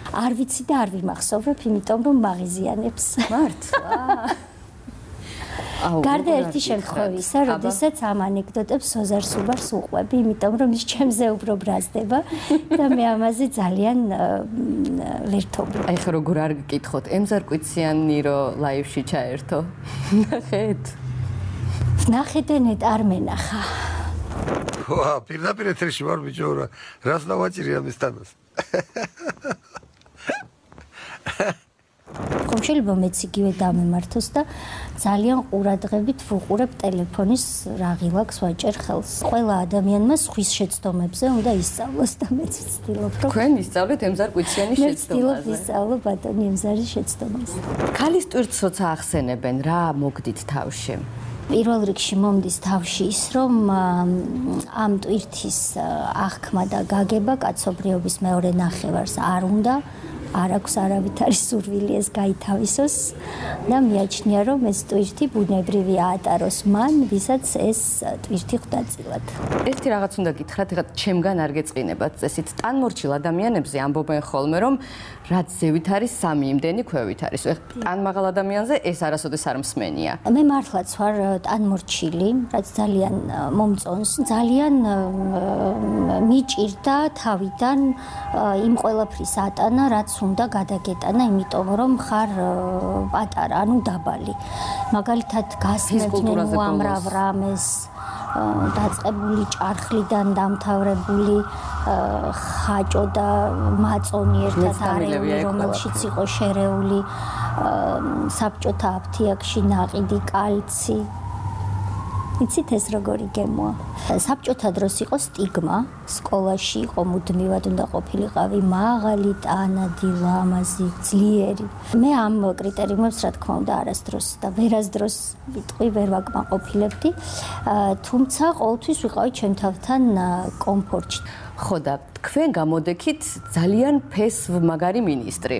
არ ვიცი და არ ვიმახსოვრებ, იმიტომ რომ მაღიზიანებს. მართლა? გარდა ერთი შემთხვევისა, როდესაც ამ ანეკდოტებს სოზარ სუბარს უყვები, იმიტომ რომ ის ჩემზე უფრო ბრაზდება და მე ამაზე ძალიან ვერთობი. აი ხე როგორ არ გკითხოთ, ემზარკვიციანი რომ ლაივში ჩაერთო. ნახეთ. ნახეთენეთ არ მენახა. ვა, პირდაპირ ეთერში ვარ ბიჭო, რას დავაჭირი ამის თანას? ხომ შეიძლება მეც იგივე დამემართოს და ძალიან ყურადღებით ვუყურებ ტელეფონის რა ღილაკს ვაჭერ ხელს. ყველა ადამიანმა სხვის შეცდომებზე უნდა ისწავლოს და მეც ვცდილობ, რომ თქვენ ისწავლეთ ემზარკვიციანი მე შეცდომაზე. ვცდილობ ისწავლო ბატონი ემზარის შეცდომაზე. ქალის ტვირთსოც ახსენებენ, რა მოგდით თავში? პირველ რიგში მომდის თავში ის, რომ ამ ტვირთის აღქმა და გაგება კაცობრიობის მეორე ნახევარს არ უნდა, არ აქვს არავითარი სურვილი ეს გაითავისოს და მიაჩნია რომ ეს ტვირთი ბუნებრივი აატაროს მან, ვისაც ეს ტვირთი ხვდაწილად. ერთი რაღაც უნდა გითხრათ, ეხლა ჩემგან არ გეწყინებათ წესით. ტანმორჩილ ადამიანებზე ამბობენ ხოლმე რომ რაც ზევით არის, სამი იმდენი ქვევით არის. ტანმაღალ ადამიანზე ეს არასოდეს არ მსმენია. მე მართლაც ვარ ტანმორჩილი, რაც ძალიან მომწონს, ძალიან მიჭირდა თავიდან იმ ყველაფრის ატანა, რაც უნდა გადაგეტანა, იმიტომ რომ ხარ პატარა, ანუ დაბალი. მაგალითად გასმევდნენ უამრავ რამეს, დაწყებული ჭარხლიდან დამთავრებული ხაჭო და მაწონი ერთად არეული, რომელშიც იყო შერეული საბჭოთა აფთიაქში ნაყიდი კალცი. იცით ეს როგორი გემოა? საბჭოთა დროს იყო სტიგმა, სკოლაში იყო მუდმივად უნდა ყოფილიყავი მაღალი, ტანადი, ლამაზი, ძლიერი. მე ამ კრიტერიუმებს რა თქმა უნდა არასდროს და ვერასდროს ვიტყვი ვერ ვაკმაყოფილებდი, თუმცა ყოველთვის ვიყავი ჩემ თავთან კომფორტში. ხო და თქვენ გამოდექით ძალიან ფესვმაგარი მინისტრი.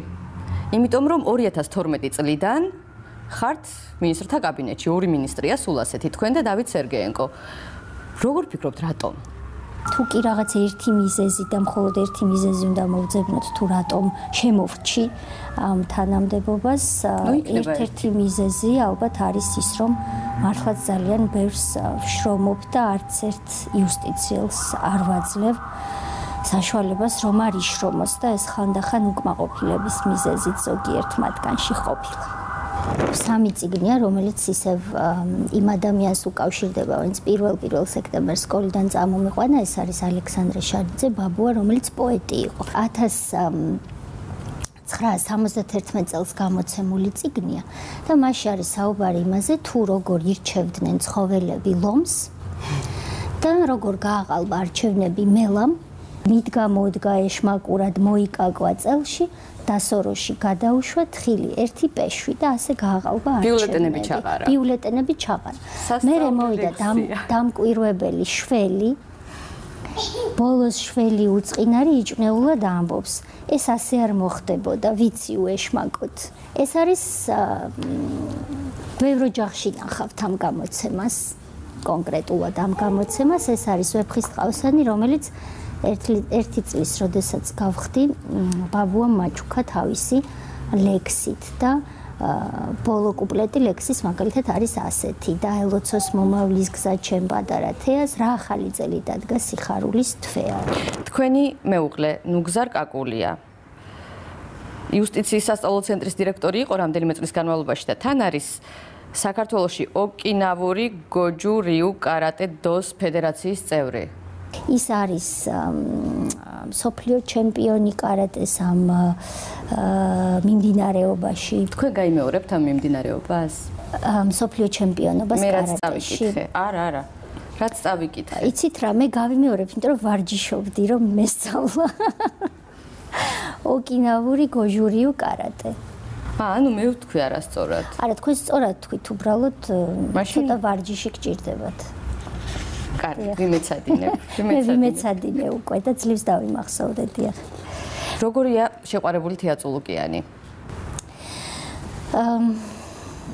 იმიტომ რომ 2012 წლიდან ხართ მინისტრთა კაბინეტში, ორი მინისტრია სულ ასეთი, თქვენ და დავით სერგეენკო. როგორ ფიქრობთ, რატომ? თუ კი რაღაც ერთი მიზეზი და მხოლოდ ერთი მიზეზი უნდა მოვძებნოთ, თუ რატომ შემოვრჩი ამ თანამდებობას, ერთ-ერთი მიზეზი ალბათ არის ის, რომ მართლაც ძალიან ბევრს ვშრომობ და არც ერთ იუსტიციელს არ ვაძლევ საშუალებას, რომ არ იშრომოს და ეს ხანდახან უკმაყოფილების მიზეზით ზოგიერთ მათგანში ყოფილა. სამი წიგნია, რომელიც ისევ იმ ადამიანს უკავშირდება, ვინც 1 სექტემბერს სკოლიდან წამომიყვანა, ეს არის ალექსანდრე შარიძე ბაბუა, რომელიც პოეტი იყო. 1971 წელს გამოცემული წიგნია და მასში არის საუბარი იმაზე, თუ როგორ ირჩევდნენ ცხოველები ლომს და როგორ გააყალბა არჩევნები მელამ, მიდგა-მოდგა ეშმაკურად მოიკაკვა წელში, დასოროში გადაუშვა თხილი, ერთი პეშვი და ასე გააყალბა არჩევნები. ბიულეტენები ჩაყარა. მერე მოვიდა დამკვირვებელი შველი, ბოლოს შველი უწყინარი იჭმეულად ამბობს. ეს ასე არ მოხდებოდა, ვიცი უეშმაკოთ. ეს არის ბევრ ოჯახში ნახავთ ამ გამოცემას, კონკრეტულად ამ გამოცემას, ეს არის ვეფხისტყაოსანი, რომელიც ერთი წლის, როდესაც გავხდი, ბაბუამ მაჩუქა თავისი ლექსით და ბოლო კუპლეტი ლექსის მაგალითად არის ასეთი: დაელოცოს მომავლის გზა ჩემ პატარა თეას, რა ახალი წელი დადგა სიხარულის თვეა. თქვენი მეუღლე ნუგზარ კაკულია იუსტიციის სასწავლო ცენტრის დირექტორი იყო რამდენიმე წლის განმავლობაში და თან არის საქართველოში ოკინავური გოჯუ რიუ კარატე დოს ფედერაციის წევრი. ის არის მსოფლიო ჩემპიონი კარატეს ამ მიმდინარეობაში. თქვენ გაიმეორებთ ამ მიმდინარეობას? მსოფლიო ჩემპიონობას კარატეში. არა. რაც წავიკითხე. იცით რა, მე გავიმეორებ, იმიტომ რომ ვარჯიშობდი, რომ მესწავლა. ოკინავური გოჟურიუ კარატე. ანუ მე ვთქვი არასწორად. არა, თქვენ სწორად თქვით, უბრალოდ ცოტა ვარჯიში გჭირდებათ. კარგი, ვიმეცადინებ. მე ვიმეცადინე უკვე და ძლივს დავიმახსოვრე დიახ. როგორია შეყვარებული თეატრულუკიანი?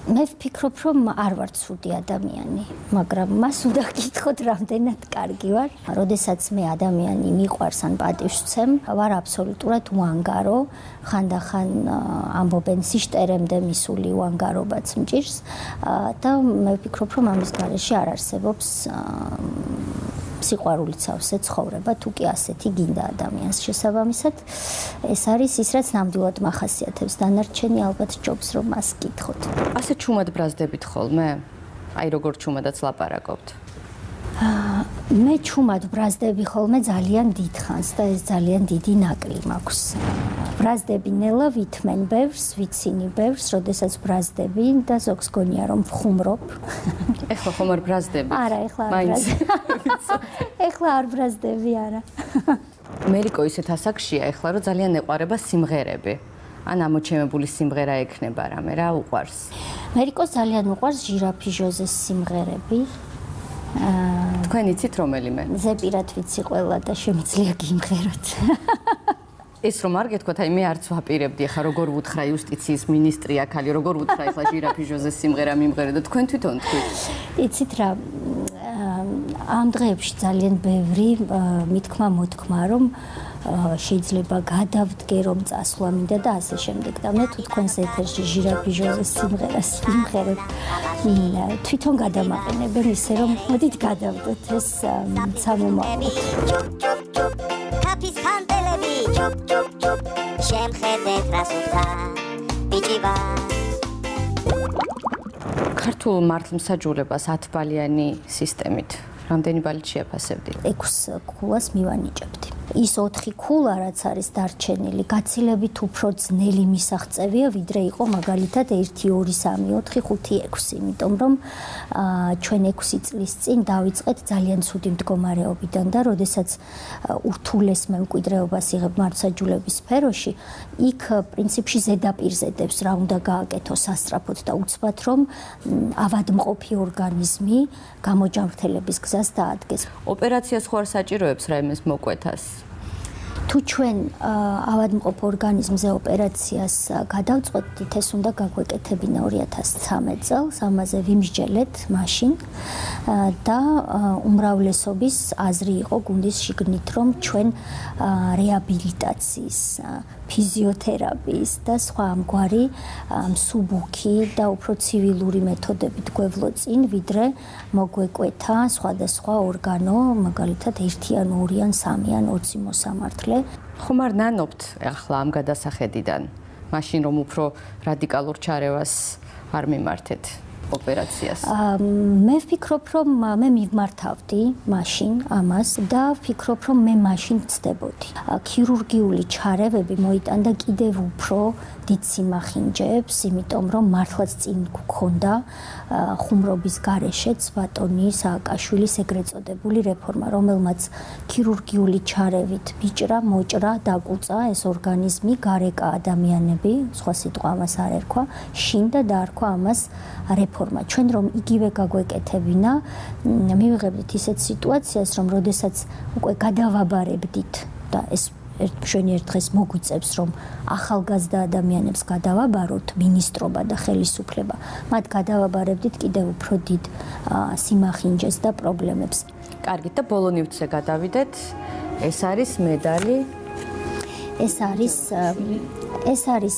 მე ვფიქრობ, რომ არ ვარ ცუდი ადამიანი, მაგრამ მას უნდა გითხოთ, რამდენად კარგი ვარ. როდესაც მე ადამიანი მიყვარს ან პატივს ვცემ, ვარ აბსოლუტურად უანგარო, ხანდახან ამბობენ სიშტერემდე მისული უანგარობაც მჭირს და მე ვფიქრობ, რომ ამის გარეშე არ არსებობს სიყვარულით სავსე ცხოვრება, თუ კი ასეთი გინდა ადამიანს შესაბამისად. ეს არის ის, რაც ნამდვილად მახასიათებს, დანარჩენი ალბათ ჯობს, რომ მას გითხოთ. ასე ჩუმად ბრაზდებით ხოლმე? აი როგორ ჩუმადაც ლაპარაკობთ? მე ჩუმად ბრაზდები ხოლმე ძალიან დიდხანს და ეს ძალიან დიდი ნაკლი მაქვს. ბრაზდები ნელა ვითმენ ბევრს, ვიცინი ბევრს, როდესაც ბრაზდები და ზოგს გონია რომ ვხუმრობ. ეხლა ხომ არ ბრაზდები? არა, ეხლა არ ბრაზდები. ეხლა არ ბრაზდები, არა. მერიკო ისეთ ასაკშია ეხლა, რომ ძალიან ეყარება სიმღერები. ან ამოჩემებული სიმღერა ექნება რამე, რა უყვარს? მერიკოს ძალიან უყვარს ჟირაფი ჟოზეს სიმღერები. თქვენ იცით რომელიმე? ზეპირად ვიცი ყველა და შემიძლია გიმღეროთ. ეს რომ არ გეთქვათ, აი მე არც ვაპირებდი, ახლა როგორ ვუთხრა იუსტიციის მინისტრი აქალი, როგორ ვუთხრა ახლა ჟირაფი ჟოზეს სიმღერა მიმღერე და თქვენ თვითონ თქვით. იცით რა, ამ დღეებში ძალიან ბევრი მithქმა მოთქმა რომ შეიძლება გადავდგე რომ წასვლა მინდა და ასე შემდეგ და მე თუ თქვენს ეთერში ჟირაფი ჟოზეს სიმღერას ვიმღერებ თვითონ გადამაყენებენ ისე რომ მოდით გადავდოთ ეს სამომავლოდ კაფის ფანტელები შემხედეთ რას უთა ბიჭივა ქართულ მართლმსაჯულებას 10 ბალიანი სისტემით რამდენი ბალით შეაფასებდი? 6 ქულას მივანიჭებდი. ის 4 ქულა რაც არის დარჩენილი, გაცილებით უფრო ძნელი მისაღწევია, ვიდრე იყო მაგალითად 1 2 3 4 5 6, იმიტომ რომ ჩვენ 6 წლის წინ დავიწყეთ ძალიან ცუდი მდგომარეობიდან და როდესაც ურთულეს მემკვიდრეობას იღებ მართლმსაჯულების სფეროში, იქ პრინციპში ზედაპირზე დებს რა უნდა გააკეთოს სასწრაფოდ და უცბად რომ ავადმყოფი ორგანიზმი გამოჯანმრთელების გზას დაადგეს. ოპერაციას ხო არ საჭიროებს რაიმეს მოკვეთას? თუ ჩვენ ავადმყოფ ორგანიზმზე ოპერაციას გადავწყვეტთ, ეს უნდა გაგვეკეთებინა 2013 წელს, ამაზე ვიმსჯელეთ მაშინ და უმრავლესობის აზრი იყო გუნდის შიგნით, რომ ჩვენ რეაბილიტაციის, ფიზიოთერაპიის და სხვა ამგვარი მსუბუქი და უფრო ცივილური მეთოდებით გვევლოცინ, ვიდრე მოგვეკვეთა სხვადასხვა ორგანო, მაგალითად 1 ან 2 ან 3 ან 20 მოსამართლე. ხომ არ ნანობთ ახლა ამ გადასახედიდან, მაშინ რომ უფრო რადიკალურ ჩარევას არ მიმართეთ ოპერაციას? მე ვფიქრობ, რომ მე მივმართავდი მაშინ ამას და ვფიქრობ, რომ მე მაშინ ვწდებოდი. ქირურგიული ჩარევები მოიტანდა კიდევ უფრო დიდ სიმახინჯეებს, იმიტომ რომ მართლაც წინ გქონდა ხუმრობის გარეშეც ბატონი სააკაშვილის ეგრეთ წოდებული რეფორმა, რომელმაც ქირურგიული ჩარევით ბიჭრა, მოჭრა, დაკუწა ეს ორგანიზმი, გარეკა ადამიანები, სხვა სიტყვა ამას არ ერქვა, შინდა დაარქვა ამას რეფორმა. ჩვენ რომ იგივე გაგვეკეთებინა, მივიღებდით ისეთ სიტუაციას, რომ როდესაც უკვე გადავაბარებდით და ეს ჩვენი ერთ დღეს მოგვიწევს, რომ ახალგაზრდა ადამიანებს გადავაბაროთ მინისტრობა და ხელისუფლება, მათ გადავაბარებდით კიდევ უფრო დიდ სიმახინჯეს და პრობლემებს. კარგით და ბოლო ნივთზე გადავიდეთ. ეს არის მედალი. ეს არის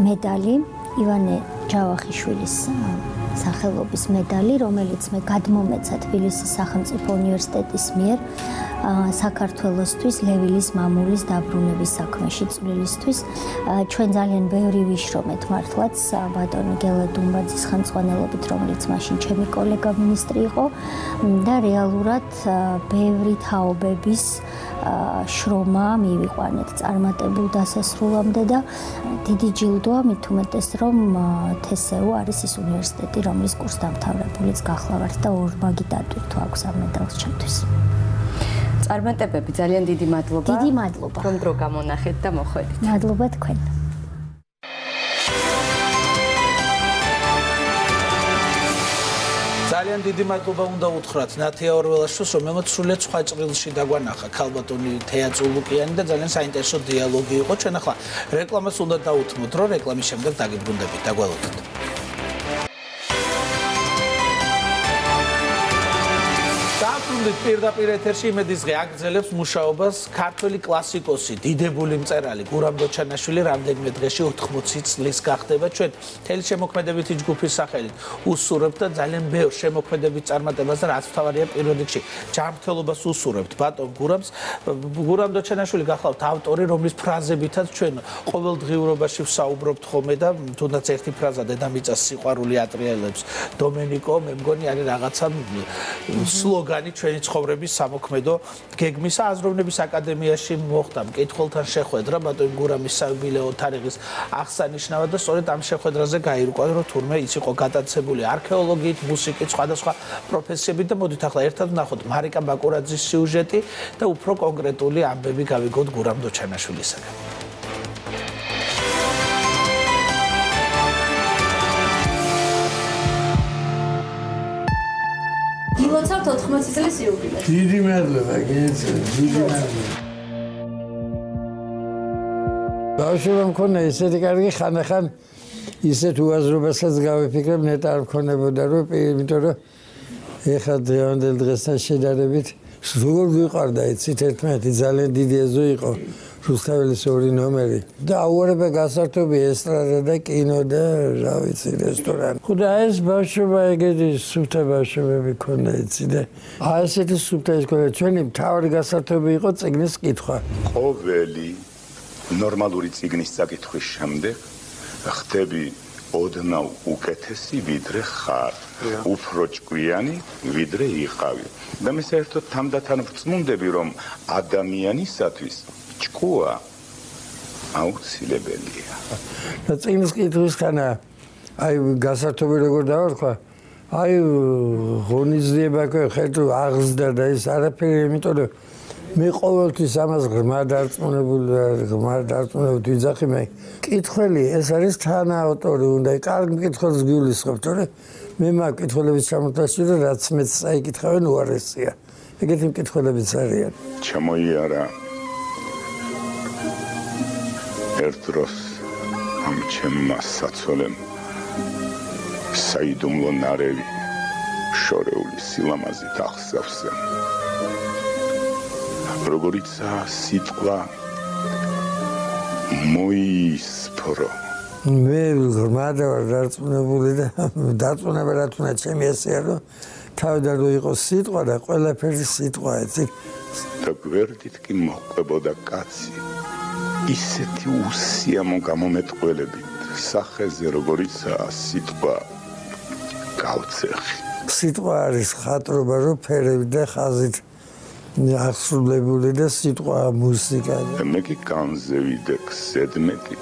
მედალი ივანე ჯავახიშვილის სახელობის მედალი, რომელიც მე გადმომეცა თბილისის სახელმწიფო უნივერსიტეტის მიერ საქართველოსთვის ლევილის მამულის დაბრუნების საქმეში წვლილისთვის. ჩვენ ძალიან ბევრი ვიშრომეთ მართლაც ბატონი გელა დუმბაძის ხელმძღვანელობით, რომელიც მაშინ ჩემი კოლეგა მინისტრი იყო და რეალურად ბევრი თაობების შრომა მივიყვანეთ წარმატებულ დასასრულამდე და დიდი ჯილდოა მით უმეტეს რომ თსუ არის ის უნივერსიტეტი, რომლის კურსდამთავრებულიც გახლავართ და მაგიდატვირ თუ აქვს ამ მედალს ჩემთვის. წარმატებები, ძალიან დიდი მადლობა. დიდი მადლობა. რომ დრო გამონახეთ და მოხვედით. მადლობა თქვენ. ძალიან დიდი მადლობა უნდა უთხრათ ნათია ორველაშვილს, რომელმაც სრულიად სხვა ჭრილში დაგვანახა ქალბატონი თეა წულუკიანი და ძალიან საინტერესო დიალოგი იყო. ჩვენ ახლა რეკლამას უნდა დაუთმოთ, რომ რეკლამის შემდეგ დაგიბრუნდებით, დაგვალოდოთ. პირდაპირ ეთერში იმედის დღე აგრძელებს მუშაობას ქართველი კლასიკოსი, დიდებული მწერალი გურამ დოჩანაშვილი რამდენიმე დღეში 80 წლის გახდება. ჩვენ მთელი შემოქმედებითი ჯგუფის სახელით უსურვებთ და ძალიან ბევრ შემოქმედებით წარმატებას და რაც მთავარია პირველ რიგში ჯანმრთელობას უსურვებთ ბატონ გურამს. გურამ დოჩანაშვილი გახლავთ ავტორი, რომლის ფრაზებითაც ჩვენ ყოველდღიურობაში ვსაუბრობთ ხოლმე და თუნდაც ერთი ფრაზა დედამიწას სიყვარული ატრიალებს დომენიკო, მე მგონი არის რაღაცა სლოგანი ჩვენი ცხოვრების სამოქმედო გეგმის აზროვნების აკადემიაში მოხდა მკითხველთან შეხვედრა ბატონ გურამის საიუბილეო თარიღის აღსანიშნავად და სწორედ ამ შეხვედრაზე გაირკვა, რომ თურმე ის იყო გატაცებული არქეოლოგიით, მუსიკით, სხვადასხვა პროფესიებით და მოდით ახლა ერთად ვნახოთ მარიკა ბაკურაძის სიუჟეტი და უფრო კონკრეტული ამბები გავიგოთ გურამ დოჩანაშვილისაგან. გილოცავთ 80 წლის იუბილეს. დიდი მადლობა, გეცე, დიდი მადლობა. ბავშვობა მქონდა ისეთი კარგი ხანახან ისეთ უაზრობასაც გავიფიქრებ ნეტა არ მქონებოდა რომ იმიტომ რომ ეხლა დღევანდელ დღესთან შედარებით როგორ გვიყარდა იცით ერთმანეთი ძალიან დიდი ეზო იყო რუსთაველის 2 ნომერი და აუარება გასართობი ესტრადა და კინო და რა ვიცი რესტორანი. ხოდა ეს ბავშვობა ეგეთი სუფთა ბავშვობები ქონდა იცი და ესეთი სუფთა ის ქონდა ჩვენი მთავარი გასართობი იყო წიგნის კითხვა. ყოველი ნორმალური წიგნის წაკითხვის შემდეგ ხდები ოდნავ უკეთესი ვიდრე ხარ, უფრო ჭკვიანი ვიდრე იყავი. და მე საერთოდ თანდათან ვწმუნდები რომ ადამიანისათვის ჭკუა აუცილებელია. და წიგნის კითხვისგან აი გასართობი როგორ დავარქვა, აი ღონისძიება ხერთ აღზდა და ის არაფერი, იმიტომ რომ მე ყოველთვის ამას ღრმა დარწმუნებული ვიძახი მე. კითხველი ეს არის თანაავტორი უნდა კარგ მკითხველს გულისხმობ, თორე მე მაგ კითხველების ჩამოთვლაში რომ რაც მეც საიკითხავენ უარესია. ეგეთი მკითხველებიც არიან. ჩამოიარა ერთ დროს ამ ჩემმა საცოლემ საიდუმლო ნარევი შორეული სილამაზით ახსავსა. როგორიცაა სიტყვა მოისფრო. მე ღრმად ვარ დარწმუნებული და დარწმუნება რა თქმა უნდა ჩემი ესეა რომ თავიდან რო იყოს სიტყვა და ყველაფერი სიტყვა იცი და გვერდით კი მოყვებოდა კაცი ისეთი უსიამო გამომეტყველებით სახეზე როგორიცაა სიტყვა გავცეხი. სიტყვა არის ხატრობა რო ფერები და ხაზით აღსრულებული და სიტყვა მუსიკა. მე კი განზევიდე ზედმეტი.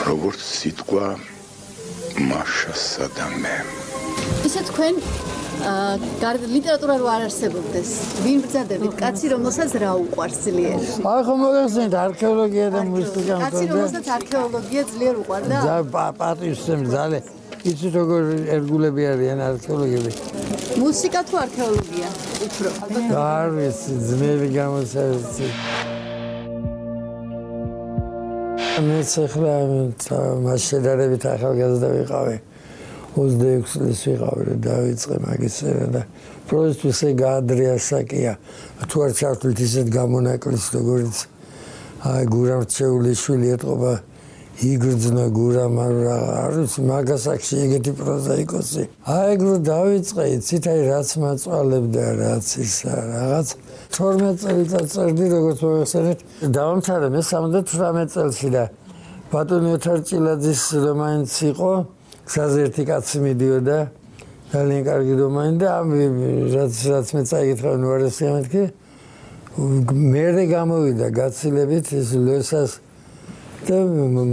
როგორც სიტყვა მაშასა და მე. ისე თქვენ ლიტერატურა რო არ არსებობდეს, ვინ ბრძანდებით კაცი რომელსაც რა უყვარს ძლიერ? აი ხომ მოგეხსენეთ არქეოლოგია და მუსიკა. კაცი რომელსაც არქეოლოგია ძლიერ უყვარდა? და პატივსცემ ძალიან. იცით როგორ ერთგულები არიან არქეოლოგები? მუსიკა თუ არქეოლოგია? უფრო. არ ვიცი, ძნელი გამოსავალი. მეც ახლა მას შედარებით ახალგაზრდა ვიყავი. 26 წლის ვიყავი და დავიწყე მაგისტრატურა და პროექტის გაადრია საკია. თუ არ ჩავთვლით ისეთ გამონაკლისს, როგორიც აი გურამ რჩეულიშვილი ეთყობა იგრძნო გურამ არ ვიცი მაგასაკში ეგეთი პროზაიკოსი. აი ეგრო დავიწყე, იცით აი რაც მაწვალებდა, რაც ისა რაღაც 12 წელიწად წერდი, როგორც მოიხსენეთ. დავამთავრე მე 78 წელში და ბატონი ოთარჭილაძის რომანიც იყო. გზაზე ერთი კაცი მიდიოდა, ძალიან კარგი რომანი და რაც მე წაიკითხავ უარესია მეთქი. მერე გამოვიდა გაცილებით ის ლესას და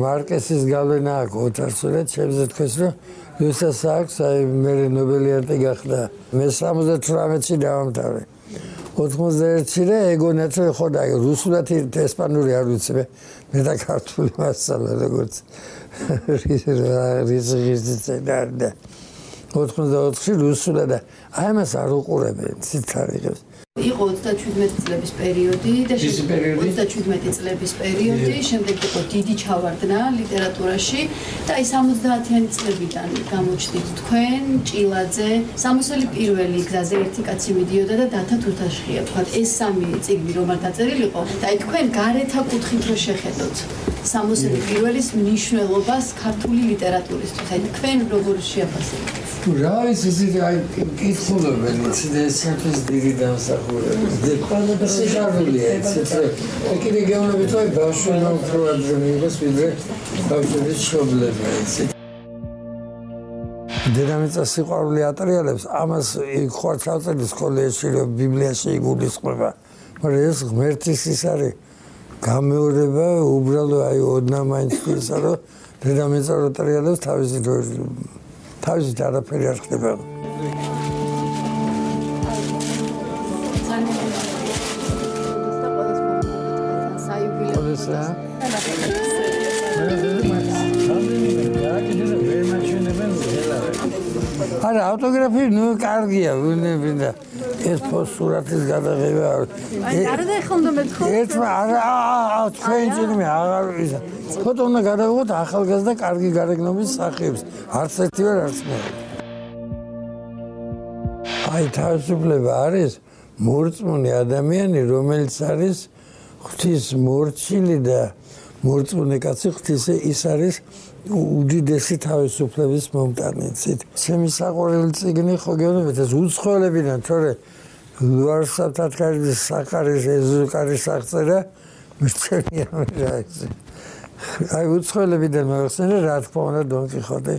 მარკესის გავლენა აქვს ოთარსურეთ, შემიძლია თქვეს რომ ლესას აქვს, აი მე ნობელიარტი გახდა. მე 78-ში დავამთავრე. 91-ში და ეგონაც ხო და რუსულად ესპანური არ ვიცი მე და ქართული მასალა როგორც და 94-ში რუსულად და აი ამას არ უყურებენ ციტარიღებს. იყო 37 წლების პერიოდი და 37 წლების პერიოდი, შემდეგ იყო დიდი ჩავარდნა ლიტერატურაში და აი 70-იანი წლებიდან გამოჩნდით თქვენ, ჭილაძე, სამოსელი პირველი გზაზე ერთი კაცი მიდიოდა და დათა თუთაშხია, თქვა ეს სამი წიგნი რომ არ დაწერილიყო და აი თქვენ გარეთა კუთხით რო შეხედოთ სამოსელი პირველის მნიშვნელობას ქართული ლიტერატურისთვის, აი თქვენ როგორ შეაფასებთ? რა ის ისე აი კითხულობენ ეს საერთოდ დიდი დამსახურებაა. ყველა შეშარულია ეს. კიდე გეუბნებით რომ ბავშვებმა უფრო ადრე მიიღეს ვიდრე ბავშვების შობლება ეს. დედამიწა სიყვარული ატრიალებს ამას ხوار ჩავწერდი სკოლაში რომ ბიბლიაში იგულისხმება. მაგრამ ეს ღმერთის ის არის გამეორება უბრალოდ აი ოდნა მაინც ისა რომ დედამიწა ატრიალებს თავისით არაფერი არ ხდება. არა, ავტოგრაფი ნუ კარგია, ვინებინდა. ეს ფოსურათის გადაღება არა და ეხლა უნდა მეთქო არა თქვენ წინმე აღარ ვიზა ფოტო უნდა გადავიღოთ ახალგაზრდა კარგი გარეგნობის სახეებს არც ერთი ვერ არც მეორე აი თავისუფლება არის მორწმუნე ადამიანი რომელიც არის ღვთის მორჩილი და მორწმუნე კაცი ღვთის ის არის უდიდესი თავისუფლების მომტანიცით. ჩემი საყვარელი წიგნი ხო გეუბნებით ეს უცხოელებიდან თორე ლუარსაბთან კარის საკარის ეზუკარის აღწერა მერჩენია რა ის. აი უცხოელებიდან მოგხსენე რა თქმა უნდა დონ კიხოტე.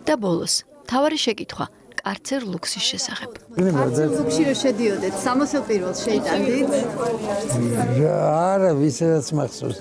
და ბოლოს თავარი შეკითხვა კარცერ ლუქსის შესახებ. კარცერ ლუქსში რო შედიოდეთ, სამოსელ პირველს შეიტანდით? არა, ვისაც მახსოვს.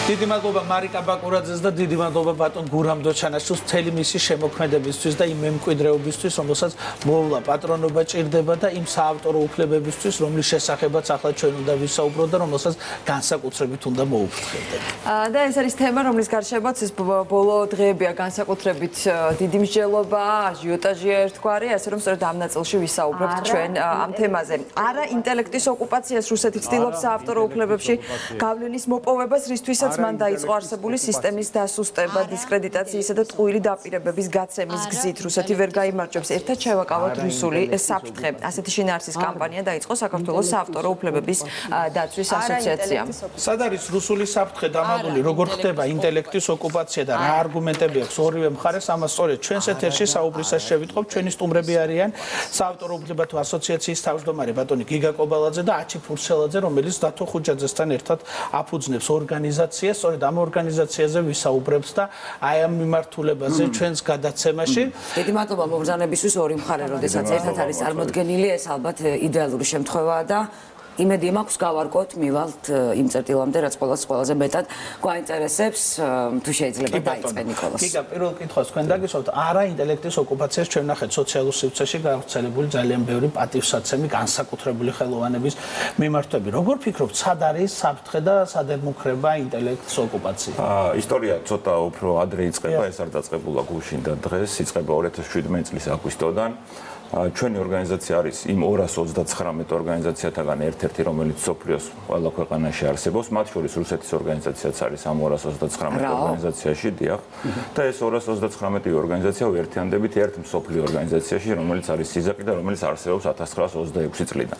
დიდი მადლობა მარიკა ბაკურაძეს და დიდი მადლობა ბატონ გურამ დოჩანაშვილს მთელი მისი შემოქმედებისთვის და იმ მემკვიდრეობისთვის, რომელსაც მოვლა პატრონობა ჭირდება და იმ საავტორო უფლებებისთვის, რომლის შესახებაც ახლა ჩვენ უნდა ვისაუბროთ და რომელსაც განსაკუთრებით უნდა მოუფრთხილდეთ. და ეს არის თემა, რომლის გარშემოც ეს ბოლო დღეებია განსაკუთრებით დიდი მსჯელობა, აჟიოტაჟია ერთგვარი, ასე რომ სწორედ ამ ნაწილში ვისაუბრებთ ჩვენ ამ თემაზე. არა ინტელექტის ოკუპაციას რუსეთი ცდილობს საავტორო უფლებებში გავლენის მოპოვებას, რისთვისაც მან დაიწყო არსებული სისტემის დასუსტება, დისკრედიტაციისა და ტყუილი დაპირებების გაცემის გზით. რუსეთი ვერ გაიმარჯვებს. ერთად შევაკავოთ რუსული საფრთხე. ასეთი შინაარსის კამპანია დაიწყო საქართველოს საავტორო უფლებების დაცვის ასოციაციამ. სად არის რუსული საფრთხე დამალული, როგორ ხდება ინტელექტის ოკუპაცია და რა არგუმენტები აქვს ორივე მხარეს, ამას სწორედ ჩვენს ეთერში საუბრისას შევიტყობ. ჩვენი სტუმრები არიან საავტორო უფლებათა ასოციაციის თავმჯდომარე ბატონი გიგა კობალაძე და აჩი ფურსელაძე, რომელიც დათო ხუჯაძესთან ერთად აფუძნებს ორგანიზაციას. სწორედ ამ ორგანიზაციაზე ვისაუბრებს და აი ამ მიმართულებაზე ჩვენს გადაცემაში. დიდი მადლობა მობრძანებისთვის ორი მხარე, როდესაც ერთად არის წარმოდგენილი, ეს ალბათ იდეალური შემთხვევაა და იმედი მაქვს გავარკვევთ, მივალთ იმ წერტილამდე, რაც ყველაზე მეტად გვაინტერესებს, თუ შეიძლება დაიწყე ნიკოლას. გიგა, პირველ კითხვას თქვენ დაგისვათ, არა ინტელექტის ოკუპაციას ჩვენ ნახეთ სოციალურ სივრცეში გავრცელებული ძალიან ბევრი პატივსაცემი, განსაკუთრებული ხელოვანების მიმართვები. როგორ ფიქრობთ, სად არის საფრთხე და სად ემუქრება ინტელექტის ოკუპაცია? ისტორია ცოტა უფრო ადრე იწყება, ეს არ დაწყებულა გუშინ და დღეს იწყება 2017 წლის აგვისტოდან. ჩვენი ორგანიზაცია არის იმ 229 ორგანიზაციათაგან ერთ-ერთი, რომელიც სოფლიოს ყველა ქვეყანაში არსებობს, მათ შორის რუსეთის ორგანიზაციაც არის ამ 229 ორგანიზაციაში, დიახ. და ეს 229 ორგანიზაცია ვერთიანდებით ერთ მსოფლიო ორგანიზაციაში, რომელიც არის სიზაკი და რომელიც არსებობს 1926 წლიდან.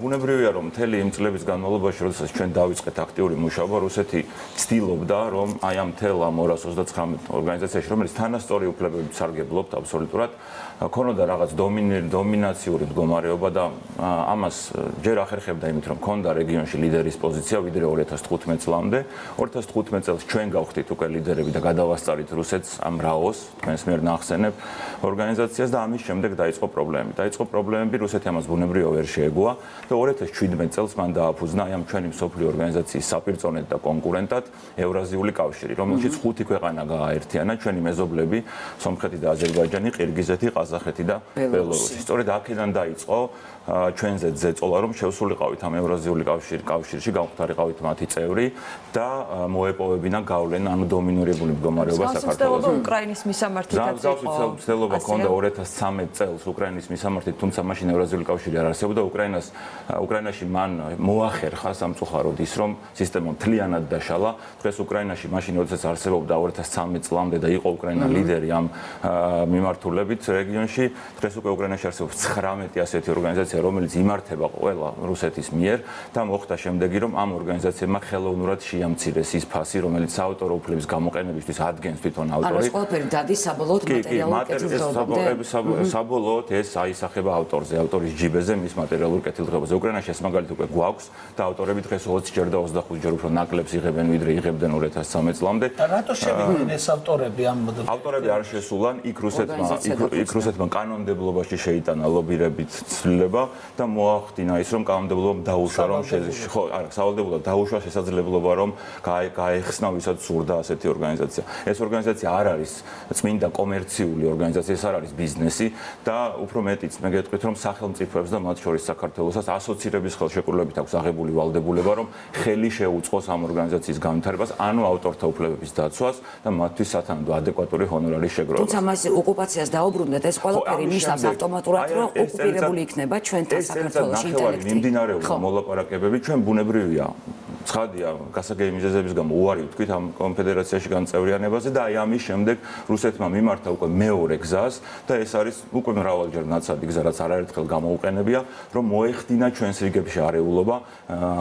ბუნებრივია, რომ მთელი იმ წლების განმავლობაში, როდესაც ჩვენ დავიწყეთ აქტიური მუშაობა, რუსეთი ცდილობდა, რომ აი ამ მთელ ამ 229 ორგანიზაციაში, რომელიც თანასწორი უფლებებით სარგებლობთ აბსოლუტურად, ქონოდა რაღაც დომინაციური მდგომარეობა და ამას ჯერ ახერხებდა იმით, რომ ქონდა რეგიონში ლიდერის პოზიცია ვიდრე 2015 წლამდე. 2015 წელს ჩვენ გავხდით უკვე ლიდერები და გადავასწარით რუსეთს ამ რაოს, თქვენს მიერ ნახსენებ ორგანიზაციას და ამის შემდეგ დაიწყო პრობლემები. დაიწყო პრობლემები, რუსეთი ამას ბუნებრივად ვერ შეეგუა და 2017 წელს მან დააფუძნა ამ ჩვენი მსოფლიო ორგანიზაციის საპირწონედ და კონკურენტად ევრაზიული კავშირი, რომელშიც 5 ქვეყანა გააერთიანა, ჩვენი მეზობლები, სომხეთი და აზერბაიჯანი, ყირგიზეთი, ყაზახეთი და ბელორუსი. სწორედ აქედან დაიწყო ჩვენზე ზეწოლა, რომ შევსულიყავით ამ ევრაზიული კავშირში, გავხდარიყავით მათი წევრი და მოეპოვებინა გავლენა, ანუ დომინირებული მდგომარეობა საქართველოს. უკრაინის მისამართითაც იყო. ცდილობა ჰქონდა 2013 წელს უკრაინის მისამართით, თუმცა მაშინ ევრაზიული კავშირი არ არსებობდა. უკრაინაში მან მოახერხა სამწუხაროდ ის, რომ სისტემა მთლიანად დაშალა. დღეს უკრაინაში მაშინ როდესაც არსებობდა 2013 წლამდე და იყო უკრაინა ლიდერი ამ მიმართულებით რეგიონში, დღეს უკვე უკრაინაში არსებობს 19 ასეთი ორგანიზაცია, რომელიც იმართება ყველა რუსეთის მიერ და მოხდა შემდეგი, რომ ამ ორგანიზაციებმა ხელოვნურად შეამცირეს ის ფასი, რომელიც საავტორო უფლების გამოყენებისთვის ადგენს თვითონ ავტორი. ანუ ყველაფერი დადის საბოლოოდ მატერიალურ კეთილდღეობამდე. საბოლოოდ ეს აისახება ავტორზე, ავტორის ჯიბეზე, მის მატერიალურ კეთილდღეობაზე. უკრაინაში ეს მაგალითად უკვე გვაქვს და ავტორები დღეს 20 ჯერ და 25 ჯერ უფრო ნაკლებს იღებენ, ვიდრე იღებდნენ 2013 წლამდე. რატო შევიდნენ ეს ავტორები ამ ავტორები არ შესულან, იქ რუსეთმა კანონმდებლად კანონმდებლობაში შეიტანა ლობირებით ცვლილება და მოახდინა ის, რომ კანონმდებლობამ დაუშვა, რომ ხო, არა, სავალდებულო დაუშვა შესაძლებლობა, რომ გაეხსნა ვისაც სურდა ასეთი ორგანიზაცია. ეს ორგანიზაცია არ არის წმინდა კომერციული ორგანიზაცია, ეს არ არის ბიზნესი და უფრო მეტიც მე გეტყვით, რომ სახელმწიფოებს და მათ შორის საქართველოსაც ასოცირების ხელშეკრულებით აქვს აღებული ვალდებულება, რომ ხელი შეუწყოს ამ ორგანიზაციის განვითარებას, ანუ ავტორთა უფლებების დაცვას და მათთვის სათანადო ადეკვატური ჰონორარის შეგროვებას. თუმცა მას ოკუპაციას დაუბრუნდეთ, ეს ყველაფერი ნიშნავს ავტომატურად, რომ ოკუპირებული იქნება ჩვენთან საქართველოში ინტელექტი. მიმდინარეობდა მოლაპარაკებები, ჩვენ ბუნებრივია. ცხადია, გასაგები მიზეზების გამო უარი ვთქვით ამ კონფედერაციაში განწევრიანებაზე და აი ამის შემდეგ რუსეთმა მიმართა უკვე მეორე გზას და ეს არის უკვე მრავალჯერ ნაცადი გზა, რაც არაერთხელ გამოუყენებია, რომ მოეხდინა ჩვენს რიგებში არეულობა,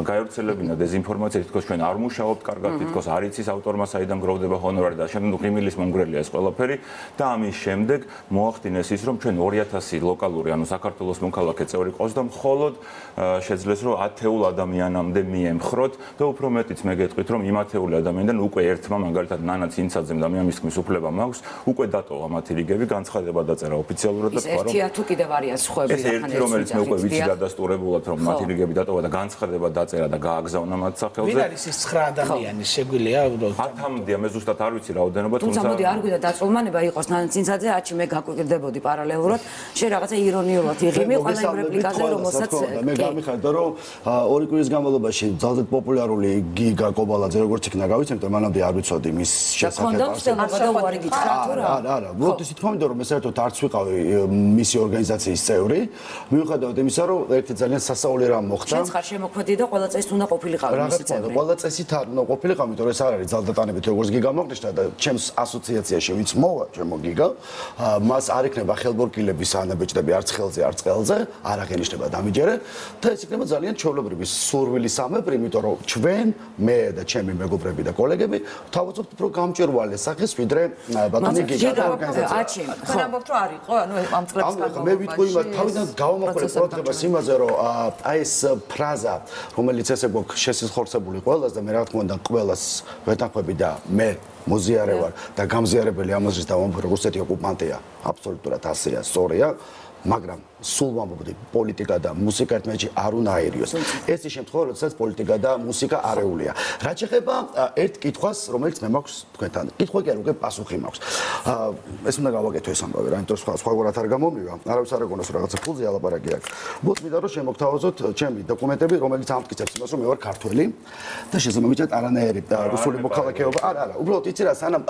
გაევრცელებინა დეზინფორმაცია, თითქოს ჩვენ არ მუშაობთ კარგად, თითქოს არ იცის ავტორმა საიდან გროვდება ჰონორარი და შემდეგ ღიმილის მომგვრელია ეს ყველაფერი და ამის შემდეგ მოახდინეს ის, რომ ჩვენ 2000 ლოკალური, ანუ საქართველოს მოქალაქე წევრი ყავს და მხოლოდ შეძლეს რომ 10 ადამიანამდე მიემხროთ და უფრო მეტიც მე გეტყვით, რომ იმ 10 ადამიანიდან უკვე ერთმა, მაგალითად ნანა ცინცაძემ და მე ამის თქმის უფლება მაქვს, უკვე დატოვა მათი რიგები, განცხადება დაწერა ოფიციალურად და თქვა, რომ ერთია თუ კიდევ არიან სხვები ეს ერთი, რომელიც მე უკვე ვიცი დადასტურებულად, რომ მათი რიგები დატოვა და განცხადება დაწერა და გააგზავნა მათ სახელზე. ვინ არის ეს 9 ადამიანი, შეგვიძლია უბრალოდ 10-მდეა, მე ზუსტად არ ვიცი რაოდენობა, თუმცა მოდი არ გვიდა დაწოლმანება იყოს ნანა ცინცაძე, არჩი მე გაკვირდებოდი პარალელურად, შე რაღაცა ირონიულად იღიმი ყველა იმ რეპლიკაზე, რომელსაც მე გამიხარდა, რომ ორი კვირის განმავლობაში ძალზედ პოპულარული გიგა კობალაძე როგორც იქნა გავიცემთ, მანამდე არ ვიცოდი მის შესახებ. არა, უბრალოდ ისე თქვა, რომ მე საერთოდ არც ვიყავი მისი ორგანიზაციის წევრი, მიუხედავად იმისა, რომ ერთი ძალიან სასაული რამ მოხდა. შენც ხარ შემოქმედი და ყველა წესი უნდა ყოფილიყავი მისი წევრი. ყველა წესით არ უნდა ყოფილიყავი, იმიტომ რომ ეს არ არის ძალდატანებით როგორც გიგა მოხდა და ჩემს ასოციაციაში ვინც მოვა, ჩემო გიგა, მას არ იქნება ხელბორკილების ანაბეჭდები არც ხელზე, არც ყელზე, არ აღენიშნება დამიჯერე და ეს იქნება ძალიან ჩვეულებრივი სურვილი სამეფო, იმიტომ რომ ჩვენ, მე და ჩემი მეგობრები და კოლეგები თავაზობთ უფრო გამჭვირვალე სახეს, ვიდრე ბატონი გიგა და ორგანიზაცია. ხო, ამბობთ რომ არ იყო, ანუ ამ წლების განმავლობაში. მე ვიტყვი იმას, თავიდან გავამახვილე პროტესტებას იმაზე, რომ აი ეს ფრაზა, რომელიც ესე გვაქვს შესახორცებული ყველას და მე რა თქმა უნდა ყველას ვეთანხმები და მე მოზიარე ვარ და გამზიარებელი ამაზრის და ვამბობ, რომ რუსეთი ოკუპანტია, აბსოლუტურად ასეა, სწორია, მაგრამ სულ ვამბობდი, პოლიტიკა და მუსიკა ერთმანეთში არ უნდა აერიოს. ეს ის შემთხვევა, როდესაც პოლიტიკა და მუსიკა არეულია. რაც შეეხება ერთ კითხვას, რომელიც მე მაქვს თქვენთან. კითხვა კი არ უკვე პასუხი მაქვს. ეს უნდა გავაკეთო ეს ამბავი რა, იმიტომ რომ სხვაგვარად არ გამომივა. არავის არ ეკონოს რომ რაღაცა ფულზე ალაპარაკი აქვს. მოდი მინდა რომ შემოგთავაზოთ ჩემი დოკუმენტები, რომელიც ამტკიცებს იმას, რომ მე ვარ ქართველი და შესაბამისად არანაირი რუსული მოქალაქეობა. არა, უბრალოდ იცი რა, სანამ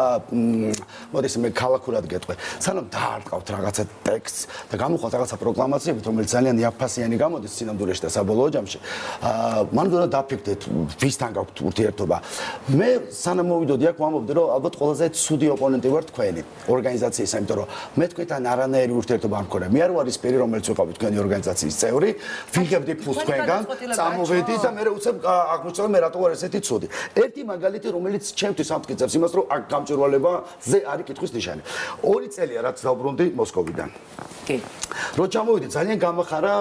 მოდი მე ქალაქურად გეტყვი. სანამ დაარტყავთ რაღაცა ტექსტს და გამოხვალთ რაღაცა პროკლამაციებით, რომელიც ძალიან იაფფასიანი გამოდის სინამდვილეში და საბოლოო ჯამში. მან უნდა დაფიქრდეთ, ვისთან გაქვთ ურთიერთობა. მე სანამ მოვიდოდი აქ, ვამბობდი, რომ ალბათ ყველაზე ცუდი ოპონენტი ვარ თქვენი ორგანიზაციისა, იმიტომ რომ მე თქვენთან არანაირი ურთიერთობა არ მქონია. მე არ ვარ ის პირი, რომელიც ვიყავი თქვენი ორგანიზაციის წევრი, ვიღებდი ფულს თქვენგან, წამოვედი და მე უცებ აღმოჩნდა მე რატო ვარ ესეთი ცუდი. ერთი მაგალითი, რომელიც ჩემთვის ამტკიცებს იმას, რომ აქ გამჭვირვალებაზე არის კითხვის ნიშანი. 2 წელია რაც დავბრუნდი მოსკოვიდან. კი. რო ჩამოვიდი, ძალიან გამახარა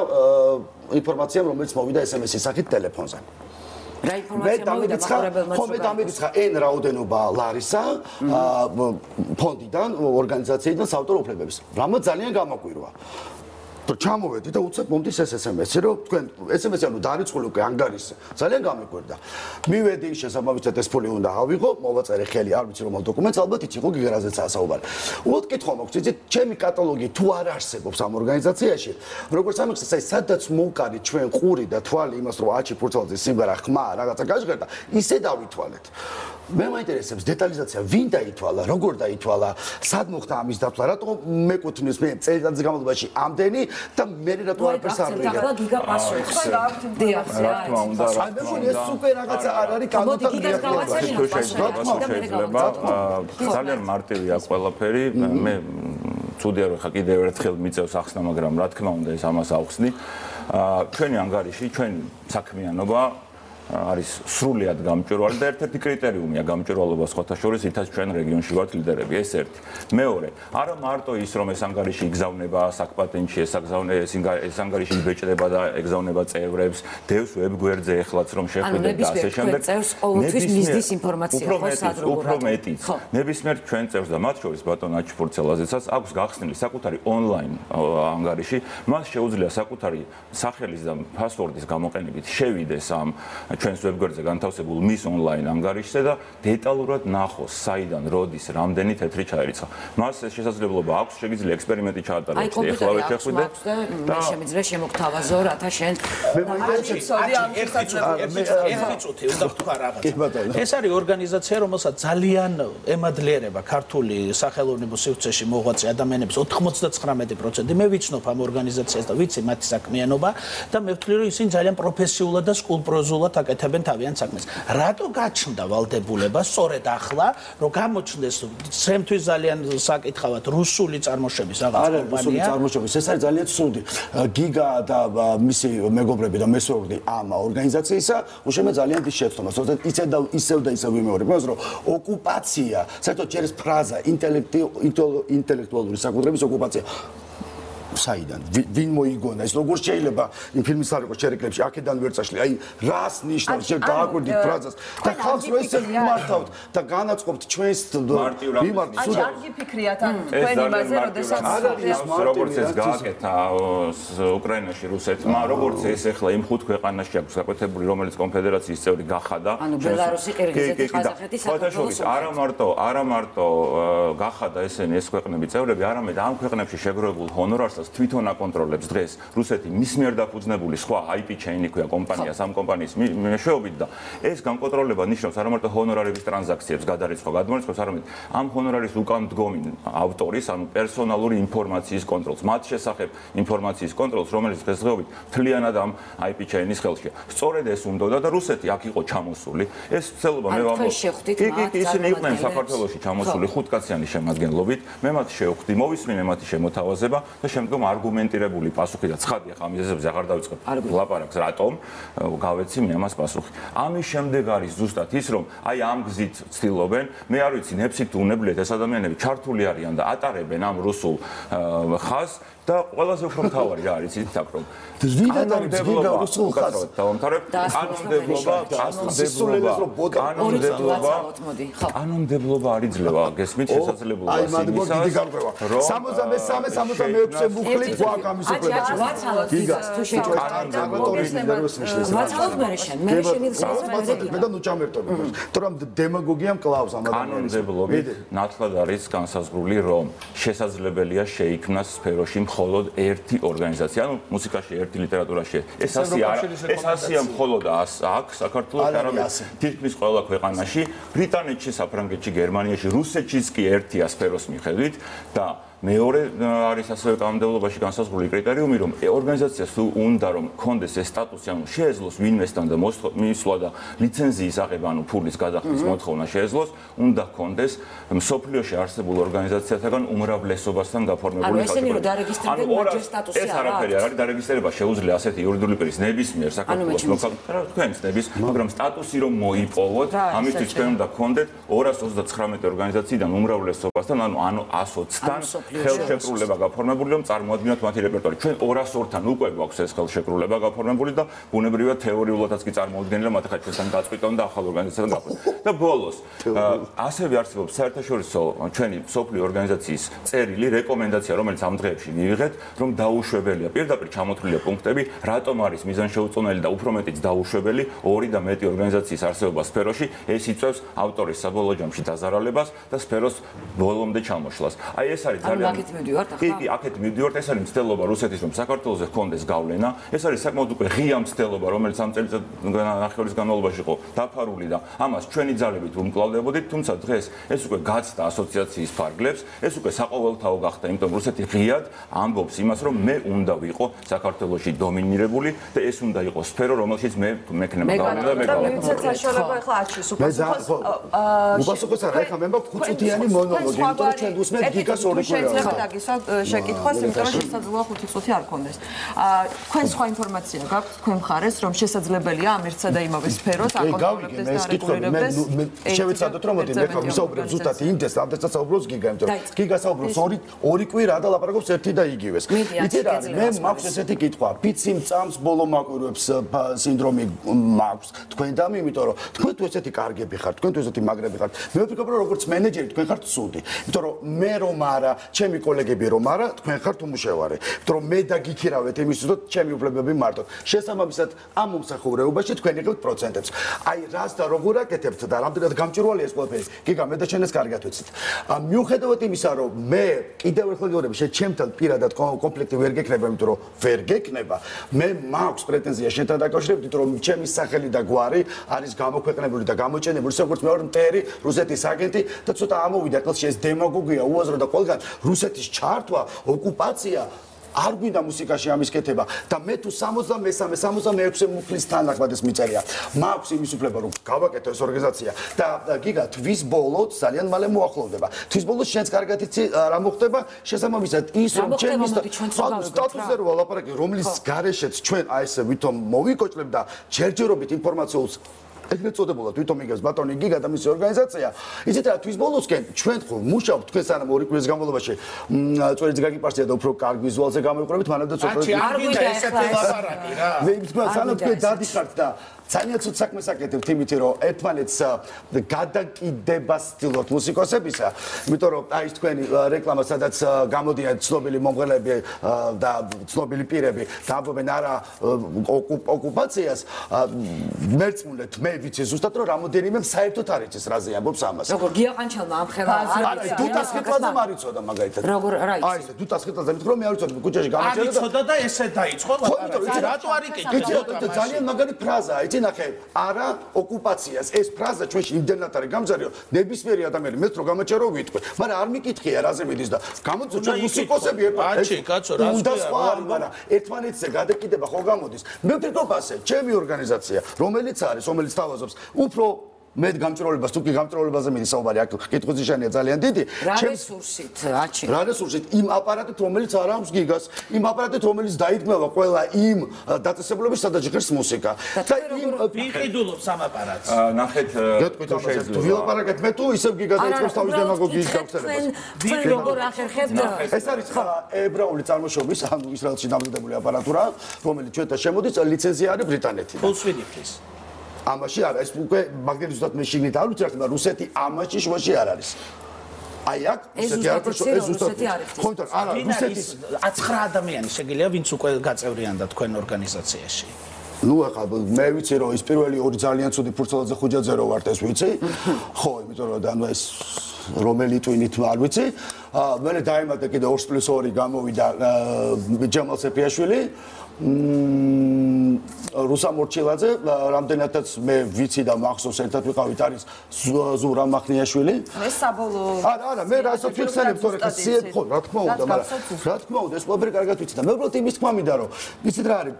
ინფორმაციამ, რომელიც მოვიდა SMS-ის სახით ტელეფონზე. რა ინფორმაცია მოვიდა მაყურებელმა? მე დამედიცხა n რაოდენობა ლარისა ფონდიდან, ორგანიზაციიდან საავტორო უფლებების. რამაც ძალიან გამაკვირვა. ჩამოვედი და უცებ მომდის ეს SMS-ი, რომ თქვენ SMS-ი ანუ დარიცხული უკვე ანგარისზე. ძალიან გამეკვირდა. მივედი, შესაბამისად ეს ფული უნდა ავიღო, მოვაწერე ხელი, არ ვიცი რომელ დოკუმენტს, ალბათ იცი ხო გიგრაზეცაა საუბარი. უბრალოდ კითხვა მაქვს, იცით, ჩემი კატალოგი თუ არ არსებობს ამ ორგანიზაციაში, როგორც ამიხსენს, აი სადაც მოვკარი ჩვენ ყური და თვალი იმას, რომ აჩი ფურცალაძის სიმღერა ხმა რაღაცა გაჟღერდა, ისე დავითვალეთ. მე მაინტერესებს დეტალიზაცია, ვინ დაითვალა, როგორ დაითვალა, სად მოხდა ამის დათვლა, რატო მეკუთვნის მე წელიწადის განმავლობაში ამდენი და მე რატო არაფერს არ ვიღებ. ახლა გიგა პასუხს. დიახ, რა თქმა უნდა, რა თქმა უნდა. ეს უკვე რაღაცა არ არის კანონთან შეიძლება. ძალიან მარტივია ყველაფერი. მე ცუდია რომ ხა კიდევ ერთხელ მიწევს ახსნა, მაგრამ რა თქმა უნდა ეს ამას ავხსნი. ჩვენი ანგარიში, ჩვენი საქმიანობა არის სრულიად გამჭვირვალე და ერთ-ერთი კრიტერიუმია გამჭვირვალობა სხვათა შორის, რითაც ჩვენ რეგიონში ვართ ლიდერები. ეს ერთი. მეორე, არა მარტო ის რომ ეს ანგარიში იგზავნება საკპატენტში, ეს ანგარიში იბეჭდება და ეგზავნება წევრებს, დევს ვებგვერდზე ეხლაც რომ შეხვიდეთ და ასე შემდეგ. ყოველთვის მისდის ინფორმაცია ხო უფრო მეტიც. ნებისმიერ ჩვენ წევრს და მათ შორის ბატონ აჩფურცელაზეცაც აქვს გახსნილი საკუთარი ონლაინ ანგარიში, მას შეუძლია საკუთარი სახელის და პასვორდის გამოყენებით შევიდეს ამ ჩვენს ვებგვერდზე განთავსებულ მის ონლაინ ანგარიშზე და დეტალურად ნახოს, საიდან, როდის, რამდენი თეთრი ჩაერიცხა. მას ეს შესაძლებლობა აქვს, შეგიძლია ექსპერიმენტი ჩაატაროთ, ეხლავე შეხვიდეთ და შემიძლია შემოგთავაზო, რათა შენ ერთი წუთი უნდა ვთქვა რაღაც. ეს არის ორგანიზაცია, რომელსაც ძალიან ემადლიერება ქართული სახელოვნებო სივრცეში მოღვაწე ადამიანების 99%. მე ვიცნობ ამ ორგანიზაციას და ვიცი მათი საქმიანობა და მე ვთვლი, რომ ისინი ძალიან პროფესიულად და სკულპროზულად აკეთებენ თავიანთ საქმეს. რატო გაჩნდა ვალდებულება სწორედ ახლა, რომ გამოჩნდეს ჩემთვის ძალიან საკითხავად რუსული წარმოშობის რაღაც კომპანია? რუსული წარმოშობის, ეს არის ძალიან ცუდი. გიგა და მისი მეგობრები და მესვეურდი ამ ორგანიზაციისა, უშემე ძალიან ის შეცდომა. თორსა ისევ და ისევ ვიმეორებ, რომ ოკუპაცია, საერთოდ ჯერ ეს ფრაზა ინტელექტუალური საკუთრების ოკუპაცია საიდან ვინ მოიგონა ეს როგორ შეიძლება იმ ფილმის არ იყოს ჩერიკლებში აქედან ვერ წაშლი აი რას ნიშნავს შე გააკვირდით ფრაზას და ხალხს რო ესე მიმართავთ და განაწყობთ ჩვენს მიმართ სულ არ გიფიქრიათ ან თქვენ იმაზე როდესაც როგორც ეს გააკეთა უკრაინაში რუსეთმა როგორც ეს ახლა იმ ხუთ ქვეყანაში აქვს საკუთრებული რომელიც კონფედერაციის წევრი გახადა ანუ ბელარუსი, ყირგიზეთი, ყაზახეთი, საქართველოს არა მარტო გახადა ესენი ეს ქვეყნები წევრები არამედ ამ ქვეყნებში შეგროვებულ ჰონორარს თვითონ აკონტროლებს დღეს რუსეთი მის მიერ დაფუძნებული სხვა IP chain-ი ქვია კომპანია სამ კომპანიის მეშვეობით და ეს განკონტროლება ნიშნავს არა მარტო ჰონორარების ტრანზაქციებს გადარიცხვა გადმორიცხვას არამედ ამ ჰონორარის უკან მდგომი ავტორის ანუ პერსონალური ინფორმაციის კონტროლს მათ შესახებ ინფორმაციის კონტროლს რომელიც დღესდღეობით მთლიანად ამ IP chain-ის ხელშია სწორედ ეს უნდა და რუსეთი აქ იყო ჩამოსული ეს ცელობა მე ვამბობ ისინი იყვნენ საქართველოში ჩამოსული ხუთკაციანი შემადგენლობით მე მათ შევხვდი მოვისმინე მათი შემოთავაზება და შემდგომ არგუმენტირებული პასუხი და ცხადი ახლა ამისებზე აღარ დავიწყებ ლაპარაკს რატომ გავეცი მე ამას პასუხი ამის შემდეგ არის ზუსტად ის რომ აი ამ გზით ცდილობენ მე არ ვიცი ნებსით უნებლიეთ ეს ადამიანები ჩართული არიან და ატარებენ ამ რუსულ ხაზს და ყველაზე უფრო მთავარი რა არის ის თქ რომ ვიდრე რუსულ ხაზს დავამთავრებ კანონმდებლობა არ იძლევა გესმით შესაძლებლობას იმისა რომ 63-66 მუხლი გვაქვს ამის მე და ნუჭამერტები თორემ დემაგოგია მკლავს ამ კანონმდებლობით ნათლად არის განსაზღვრული რომ შესაძლებელია შეიქმნას სფეროში მხოლოდ ერთი ორგანიზაცია, ანუ მუსიკაში ერთი ლიტერატურაში. ეს ასია მხოლოდ აქ საქართველოს არამედ თითქმის ყველა ქვეყანაში, ბრიტანეთში, საფრანგეთში, გერმანიაში, რუსეთშიც კი ერთია სფეროს მიხედვით და მეორე არის ასევე კანონმდებლობაში განსაზღვრული კრიტერიუმი, რომ ორგანიზაციას თუ უნდა რომ კონდეს ეს სტატუსი, ანუ შეეძლოს ვინმესთან და მისვლა და ლიცენზიის აღება, ანუ ფულის გადახდის მოთხოვნა შეეძლოს, უნდა კონდეს მსოფლიოში არსებულ ორგანიზაციათაგან უმრავლესობასთან გაფორმებული ხალხი. ეს არაფერი არ არის დარეგისტრირება შეუძლია ასეთი იურიდიული პირის ნებისმიერ საქართველოს მოქალაქეებს თქვენს ნების, მაგრამ სტატუსი რომ მოიპოვოთ, ამისთვის თქვენ უნდა კონდეთ 239 ორგანიზაციიდან უმრავლესობასთან, ანუ 120-თან ხელშეკრულება გაფორმებული რომ წარმოადგინოთ მათი რეპერტუარი. ჩვენ 200-თან უკვე გვაქვს ეს ხელშეკრულება გაფორმებული და ბუნებრივად თეორიულადაც კი წარმოუდგენელი მათ ახლა ჩვენთან გაწყვიტონ და ახალ ორგანიზაციასთან გაფორმებულ. და ბოლოს ასევე არსებობს საერთაშორისო ჩვენი მსოფლიო ორგანიზაციის წერილი რეკომენდაცია რომელიც ამ დღეებში მივიღეთ რომ დაუშვებელია პირდაპირ ჩამოთვლილია პუნქტები რატომ არის მიზანშეუწონელი და უფრო მეტიც დაუშვებელი ორი და მეტი ორგანიზაციის არსებობა სფეროში ეს იწევს ავტორის საბოლოო ჯამში დაზარალებას და სფეროს ბოლომდე ჩამოშლას. აი ეს არის ძალიან კი, აქეთ მივდივართ, ეს არის მცდელობა რუსეთის რომ საქართველოზე ჰქონდეს გავლენა, ეს არის საკმაოდ უკვე ღია მცდელობა, რომელიც ამ წელიწადს განმავლობაში იყო დაფარული და ამას ჩვენი ძალებით უმკლავდებოდით, თუმცა დღეს ეს უკვე გაცდა ასოციაციის ფარგლებს, ეს უკვე საყოველთაო გახდა, იმიტომ რომ რუსეთი ღიად ამბობს იმას, რომ მე უნდა ვიყო საქართველოში დომინირებული და ეს უნდა იყოს სფერო, რომელშიც მე მექნება გავლენა და მე მივიცეთ საშუალება ახლა აჩვის უპასუხოს არა, ეხლა მე მაქვს 5 წუთიანი მონოლოგი, იმიტომ რომ ჩვენ უსმენთ გიგას ორი შეიძლება დაგისვა შეკითხვას, იმიტომ რომ შესაძლოა 5 წუთი არ გქონდეს. თქვენ სხვა ინფორმაცია გაქვთ თქვენ მხარეს, რომ შესაძლებელია ამ ერთსა და იმავე სფეროს აკონტროლებდეს და არეგულირებდეს? შევეცადოთ რომ მოდი მე ვისაუბრებ ზუსტად იმდეს, რამდენსაც საუბრობს გიგა, იმიტომ რომ გიგა საუბრობს ორი კვირა და ლაპარაკობს ერთი და იგივეს. იცი რა, მე მაქვს ესეთი კითხვა, პიცი მწამს ბოლო მაკვირვებს სინდრომი მაქვს თქვენ და მე, იმიტომ რომ თქვენ თუ ესეთი კარგები ხართ, თქვენ თუ ესეთი მაგრები ხართ, მე ვფიქრობ რომ როგორც მენეჯერი თქვენ ხართ ცუდი. იმიტომ რომ მე რომ არა, ჩემი კოლეგები რომ არა, თქვენ ხართ უმუშევარი. იმიტომ რომ მე დაგიქირავეთ იმისთვის, რომ ჩემი უფლებები მარტოთ. შესაბამისად, ამ მომსახურებაში თქვენ იღებთ პროცენტებს. აი, რას და როგორ აკეთებთ და რამდენად გამჭვირვალეა ეს ყველაფერი. გიგა, მე და შენ ეს კარგად ვიცით. მიუხედავად იმისა, რომ მე კიდევ ერთხელ გეუბნები, ჩემთან პირადად კონფლიქტი ვერ გექნება, იმიტომ რომ ვერ გექნება, მე მაქვს პრეტენზია შენთან დაკავშირებით, იმიტომ რომ ჩემი სახელი და გვარი არის გამოქვეყნებული და გამოჩენებული, როგორც მე ვარ მტერი რუსეთის აგენტი და ცოტა ამოვიდა ყელში ეს დემაგოგია უაზრო და ყველგან რუსეთის ჩართვა, ოკუპაცია არ გვინდა მუსიკაში ამის კეთება და მე თუ 63-66 მუხლის თანახმად ეს მიწერია. მაქვს იმის უფლება რომ გავაკეთო ეს ორგანიზაცია და გიგა თვის ბოლოდ ძალიან მალე მოახლოვდება. თვის ბოლოს შენს კარგად იცი რა მოხდება, შესაბამისად ის რომ ჩემი სტატუსზე რო ლაპარაკი, რომლის გარეშეც ჩვენ აი ესე ვითომ მოვიკოჭლებ და ჯერჯერობით ინფორმაციულს ეგრეთ წოდებულად თვითონ იგებს ბატონი გიგა და მისი ორგანიზაცია. იცით რა, თვის ბოლოსკენ ჩვენ ხო მუშაობთ თქვენ სანამ ორი კვირის განმავლობაში წვერის გაგიპარსია და უფრო კარგ ვიზუალზე გამოვიყურებით მანამდე ცოტა არ გვინდა ესეთი ლაპარაკი რა. მე ვთქვა სანამ თქვენ დადიხართ და ძალიან ცუდ საქმეს აკეთებთ იმითი რომ ერთმანეთს გადაკიდებას ცდილობთ მუსიკოსებისა, იმიტომ რომ აი ეს თქვენი რეკლამა სადაც გამოდიან ცნობილი მომღერლები და ცნობილი პირები და ამბობენ არა ოკუპაციას, მერწმუნეთ მე ვიცი ზუსტად რომ რამოდენიმე საერთოდ არ იცის რაზე ამბობს ამას. როგორ გიაყანჩელმა ამხელა არ იცი დუტას ხიტლაძე მარიცოდა მაგალითად. როგორ რა იცი? აი ეს დუტას ხიტლაძე მithro რომ მე არ ვიცოდი კუჩაში გამაჩერდა და არიცოდა და ესე დაიწყო ლაპარაკი. რატო არ იკითხე? ძალიან მაგარი ფრაზაა, იცი ნახე, არა ოკუპაციას. ეს ფრაზა ჩვენში იმდენად არის გამზარიო, ნებისმიერი ადამიანი მეც რო გამაჩერო ვიტყვი, მაგრამ არ მიკითხია რაზე მიდის და გამოწო ჩვენ მუსიკოსები ერთმანეთს. აჩი, კაცო, რას ქვია, მაგრამ ერთმანეთზე გადაკიდება ხო გამოდის. მე ვფიქრობ ასე, ჩემი ორგანიზაცია, რომელიც თავაზობს, უფრო მე გამჭროლებას თუ კი გამჭროლებაზე მიდის საუბარი, აქ კითხვის ნიშანია ძალიან დიდი. რა რესურსით, აჩი. რა რესურსით? იმ აპარატით, რომელიც არ აქვს გიგას, იმ აპარატით, რომელიც დაიდგმება ყველა იმ დაწესებულების, სადაც ჟღერს მუსიკა. და იმ ვიყიდულობს ამ აპარატს. ნახეთ, თუ შეიძლება ვილაპარაკეთ მე თუ ისევ გიგა დაიწყებს თავის დემაგოგიის გავრცელებას. თქვენ როგორ ახერხებთ? ეს არის ებრაული წარმოშობის, ანუ ისრაელში დამზადებული აპარატურა, რომელიც ჩვენთან შემოდის, ლიცენზია არის ბრიტანეთიდან. ფულსვინიფის. ამაში არა, ეს უკვე მაგდენი ზუსტად მე შიგნით არ ვიცი, მაგრამ რუსეთი ამაში შუაში არ არის. აი აქ რუსეთი არ არის, ეს ზუსტად ხო იმიტომ არა, რუსეთის 9 ადამიანი შეგიძლია ვინც უკვე გაწევრიანდა თქვენ ორგანიზაციაში. ნუ ახლა მე ვიცი რომ ის პირველი ორი ძალიან ცუდი ფურცელაძე ხუჯაძე რო ვართ ეს ვიცი. ხო, იმიტომ რომ ანუ ეს რომელი ტვინით არ ვიცი. მე დაემატა კიდე 2+2 გამოვიდა ჯამალ სეფიაშვილი. რუსამ ორჩილაძე, რამდენადაც მე ვიცი და მახსოვს ერთად ვიყავით არის ზურამ მახნიაშვილი. ეს საბოლოო. არა, მე რასაც ვიხსენებ, თორე ხსიებ ხო, რა თქმა უნდა, მაგრამ რა თქმა უნდა, ეს ყველაფერი კარგად ვიცი და მე უბრალოდ იმის თქმა მინდა რომ იცით რა არის,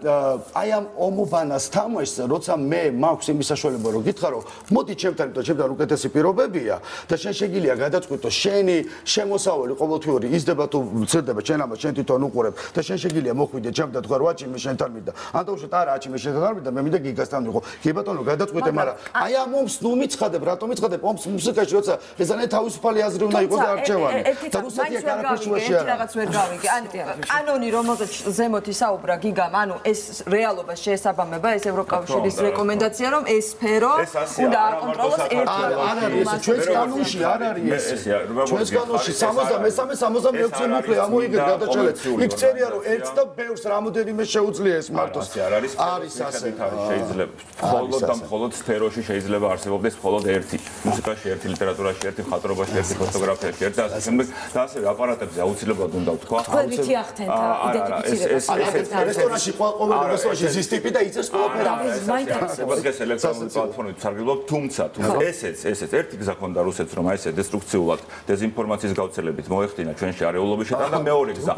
აი ამ ომობანას თამაშს, როცა მე მაქვს იმის საშუალება რომ გითხრა რომ მოდი ჩემთან უკეთესი პირობებია და შენ შეგიძლია გადაწყვიტო შენი შემოსავალი ყოველთვიური იზრდება თუ მცირდება, შენ ამას შენ თვითონ უყურებ და შენ შეგიძლია მოხვიდე ჩემთან თქვა რომ აჩი მე შენთან მინდა. ან დაუშვათ არა აჩი მე შენთან არ მინდა, მე მინდა გიგასთან ვიყო. კი ბატონო, გადაწყვეტე, მაგრამ აი ამ ომს ნუ მიცხადებ, რატომ მიცხადებ ომს მუსიკაში, როცა ესანე თავისუფალი აზრი უნდა იყოს და არჩევანი. და რუსეთი აქ არაფერში არ არის. რაღაც ვერ გავიგე. ანუ კანონი რომელზეც ზემოთ ისაუბრა გიგამ, ანუ ეს რეალობას შეესაბამება ეს ევროკავშირის რეკომენდაცია, რომ ეს სფერო უნდა აკონტროლოს ერთად. არ არის ეს ჩვენს კანონში არ არის ეს. ჩვენს კანონში 63-66 მუხლი ამოიღეთ გადაჭრილეთ. იქ წერია რომ ერთს და ბევრს რამოდენიმე შეუძლია ეს მარტოს. არის ასე. შეიძლება მხოლოდ და მხოლოდ სფეროში შეიძლება არსებობდეს მხოლოდ ერთი. მუსიკაში ერთი, ლიტერატურაში ერთი, მხატვრობაში ერთი, ფოტოგრაფიაში ერთი, ასე შემდეგ და ასევე აპარატებზე აუცილებლად უნდა ვთქვა. თქვენ ვითი ახთენთ იდენტიფიცირება. რესტორანში ყოველ რესტორანში ზის ტიპი და იცის ყველაფერი. ეს ელექტრონული პლატფორმით სარგებლობ, თუმცა ესეც ერთი გზა ქონდა რუსეთს რომ აი ესე დესტრუქციულად დეზინფორმაციის გავრცელებით მოეხდინა ჩვენში არეულობის შეტანა და მეორე გზა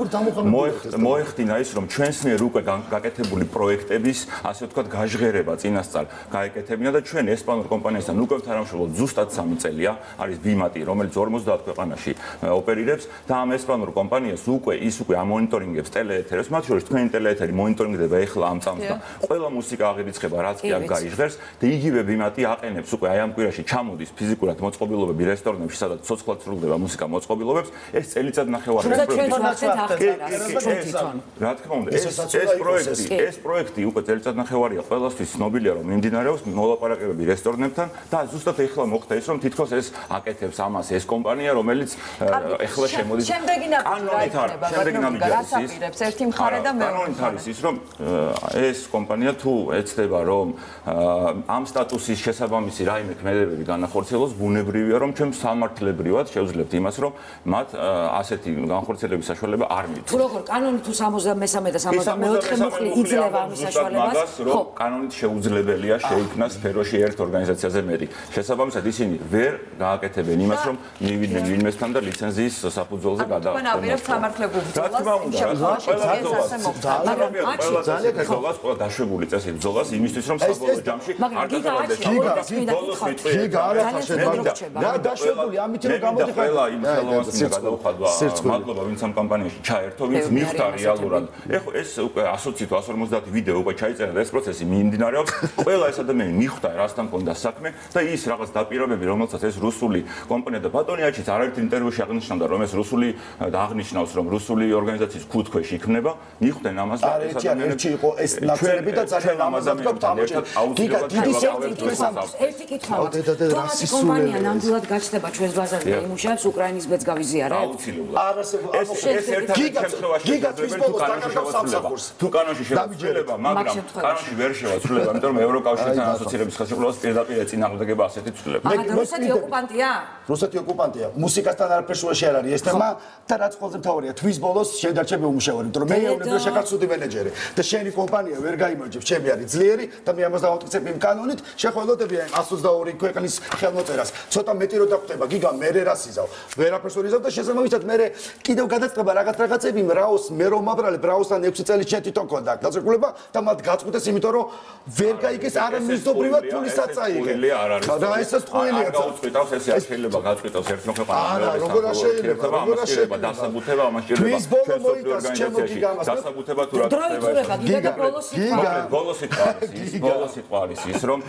მოეხდინა ის რომ ჩვენს მიერ უკვე გაკეთებული პროექტების ასე ვთქვათ, გაჟღერება წინასწარ გაეკეთებინა და ჩვენ ესპანურ კომპანიასთან უკვე თანამშრომლობთ ზუსტად 3 წელია, არის Imedi, რომელიც 50 ქვეყანაში ოპერირებს და ამ ესპანურ კომპანიას უკვე ამონიტორინგებს ტელეეთერებს, მათ შორის თქვენი ტელეეთერი მონიტორინგდება ეხლა ამ წამს და ყველა მუსიკა აღირიცხება, რაც კი აქ გაიჟღერს და იგივე Imedi აყენებს უკვე აი ამ კვირაში ჩამოდის ფიზიკურად მოწყობილობები რესტორნებში, სადაც ცოცხლად სრულდება მუსიკა მოწყობილობებს, ეს წელიწადნახევარი რა თქმა უნდა, ეს პროექტი უკვე წელიწადნახევარია, ყველასთვის ცნობილია რომ მიმდინარეობს მოლაპარაკებები რესტორნებთან და ზუსტად ეხლა მოხდა ის რომ თითქოს ეს აკეთებს ამას ეს კომპანია, რომელიც ეხლა შემოდის შემდეგი ნაბიჯი გასაპირებს ერთი მხარე და მეორე კანონით არის ის რომ ეს კომპანია თუ ეცდება რომ ამ სტატუსის შესაბამისი რაიმე ქმედებები განახორციელოს, ბუნებრივია რომ ჩვენ სამართლებრივად შევძლებთ იმას რომ მათ ასეთი განხორციელების საშუალება არ მიიღოს. თუ როგორ კანონით თუ 63 და 64 მუხლი იძლევა ამის საშუალებას, ხო, კანონით შეუძლებელია შეიქმნას სფეროში ერთ ორგანიზაციაზე მეტი. შესაბამისად ისინი ვერ გააკეთებენ იმას რომ მივიდნენ ვინმესთან და ლიცენზიის საფუძველზე გადააყენონ. თქვენ აპირებთ სამართლებრივ ბრძოლას, ბრძოლას, ყველა დაშვებული წესი ბრძოლას იმისთვის რომ საბოლოო ჯამში არ გადავარდეს. დაშვებული ამით რომ გამოდიხარ. ყველა იმ ხელოვანს გადაუხადვა. მადლობა ვინც ამ კამპანიაში ჩაერთო, ვინც მიხვდა რეალურად. ეხლა ეს უკვე 150 ვიდეო უკვე ჩაიწერა და ეს პროცესი მიმდინარეობს. ყველა ეს ადამიანი მიხვდა რასთან კონდა საქმე და ის რაღაც დაპირებები, რომელსაც ეს რუსული კომპანია და ბატონი აჩიც არაერთ ინტერვიუში აღნიშნავდა, რომ ეს რუსული და აღნიშნავს, რომ რუსული ორგანიზაციის ქუთქვეშ იქნება, მიხვდნენ ამას და ეს ადამიანები იყო ეს ნაცრები და ძალიან ამაზად გაქვთ ამოჭრა. გიგა დიდი ერთი კითხვა. თუმცა კომპანია ნამდვილად გაჩნდება ჩვენს ბაზარზე და იმუშავებს უკრაინის ბედს გავიზიარეთ? აუცილებლად. ეს ერთ-ერთი შემთხვევაში თუ კანონში შევაცვლება, მაგრამ კანონში ვერ შევაცვლება, იმიტომ რომ ევროკავშირთან ასოცირების ხელშეკრულებას პირდაპირ ეწინააღმდეგება ასეთი ცვლილება. რუსეთი ოკუპანტია? რუსეთი ოკუპანტია. მუსიკასთან არაფერს შუაში არ არის ეს თემა და რაც ყველაზე მთავარია, თვის ბოლოს შენ დარჩები უმუშავარი, იმიტომ რომ მე ეუბნები შეხარ ცუდი მენეჯერი და შენი კომპანია ვერ გაიმარჯვებს, ჩემი არის ძლიერი და მე ამას დავამტკიცებ იმ კანონით, შეხვედრები აი 122 ქვეყნის ხელმოწერას. ცოტა მეტი რო დაგვხდება, გიგა მე რას იზავ. ვერაფერს ვერ იზავ და შესაბამისად მე კიდევ გადაწყდება რაღაცები იმ რაოს მე რომ მაბრალებ რაოსთან 6 წელი შენ თვითონ ქონდა დაწესებულება და მათ გაწყვიტეს, იმიტომ რომ ვერ გაიგეს არა მისდობრივად ფულის აწაიღე. და ესეც ტყუილია. არ გაუწყვიტავს ესე არ შეიძლება გაწყვიტავს ერთ ქვეყანას. არა, როგორ არ შეიძლება, როგორ არ შეიძლება დასაბუთება ამას შეიძლება. თვის ბოლო მოიტანს ჩემო გიგამას. დასაბუთება თუ რა ხდება. გიგა ბოლოს სიტყვა არის ის რომ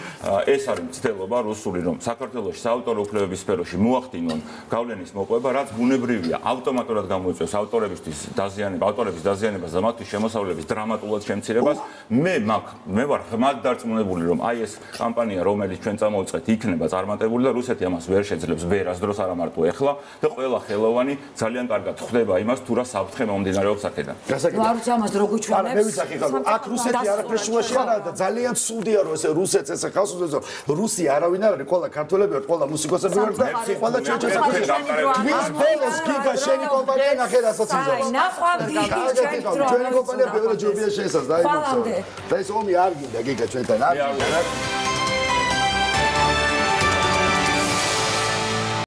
ეს არის მცდელობა რუსული რომ საქართველოს საავტორო უფლებების სფეროში მოახდინონ გავლენის მოპოვება, რაც ბუნებრივია, ავტომატურად გამოიწვევს ავტორებისთვის დაზიანებას და მათთვის შემოსავლების დრამატულად შემცირებას. მე ვარ ღმად დარწმუნებული რომ აი ეს კამპანია რომელიც ჩვენ წამოვიწყეთ იქნება წარმატებული და რუსეთი ამას ვერ შეძლებს ვერასდროს არა მარტო ეხლა და ყველა ხელოვანი ძალიან კარგად ხვდება იმას თუ რა საფრთხე მომდინარეობს აქედან. ვარც ამას რო გვიჩვენებს. მე ვიცახი ხალხო, აქ რუსეთი არაფერს შუაში არ არის და ძალიან ცუდია რომ ესე რუსეთს ესე ხავს უზო. რუსი არავინ არ არის, ყველა ქართველები ვართ, ყველა მუსიკოსები ვართ და ყველა ჩვენჩესაკუთრებით. თვის ბოლოს გიგა შენი კომპანია ნახე რასაც იზავს. აი, ნახვამდი ჩვენი კომპანია ბევრი ჯობია შეესას და აი მოხსოვს. და ეს ომი არ გინდა გიგა ჩვენთან არ გინდა.